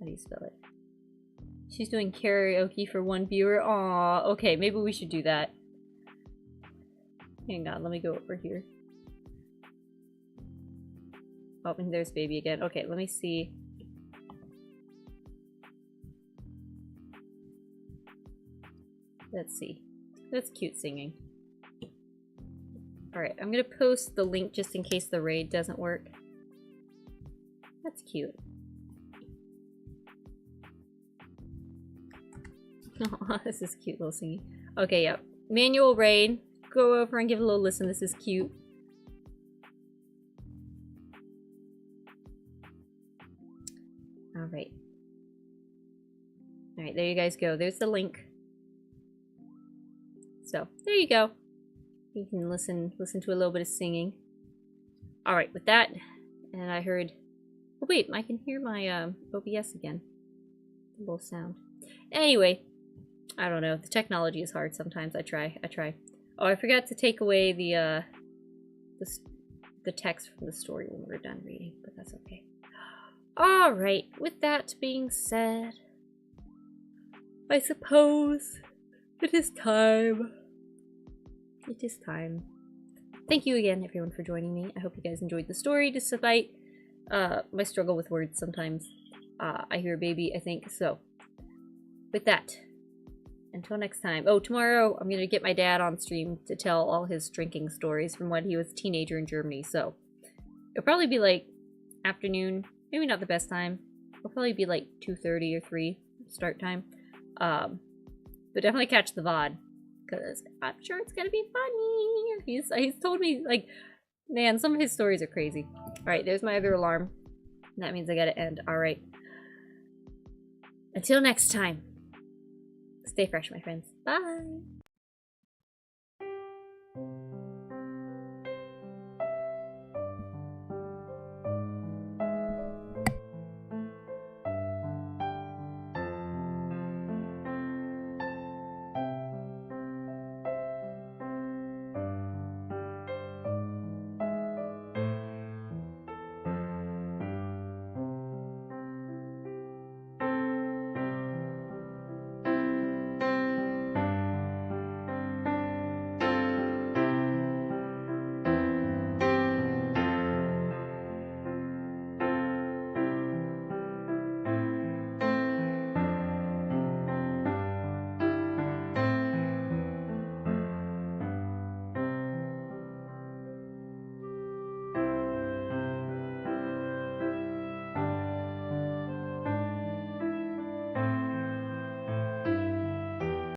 How do you spell it? She's doing karaoke for one viewer. Aw. Okay, maybe we should do that. Hang on. Let me go over here. Oh, and there's baby again. Okay, let me see. Let's see. That's cute singing. Alright, I'm gonna post the link just in case the raid doesn't work. That's cute. Oh, this is cute little singing. Okay, yeah. Manual raid. Go over and give it a little listen. This is cute. Alright. Alright, there you guys go. There's the link. So, there you go. You can listen to a little bit of singing. Alright, with that, and I heard... Oh wait, I can hear my OBS again. A little sound. Anyway, I don't know. The technology is hard sometimes. I try. Oh, I forgot to take away the text from the story when we're done reading, but that's okay. Alright, with that being said, I suppose it is time. It is time. Thank you again, everyone, for joining me. I hope you guys enjoyed the story, despite my struggle with words sometimes. I hear a baby, I think. So, with that, until next time. Oh, tomorrow I'm going to get my dad on stream to tell all his drinking stories from when he was a teenager in Germany. So, it'll probably be like afternoon. Maybe not the best time. It'll probably be like 2:30 or 3 start time. But definitely catch the VOD, because I'm sure it's gonna be funny. He's told me, like, man, some of his stories are crazy. Alright, there's my other alarm. That means I gotta end. Alright. Until next time. Stay fresh, my friends. Bye!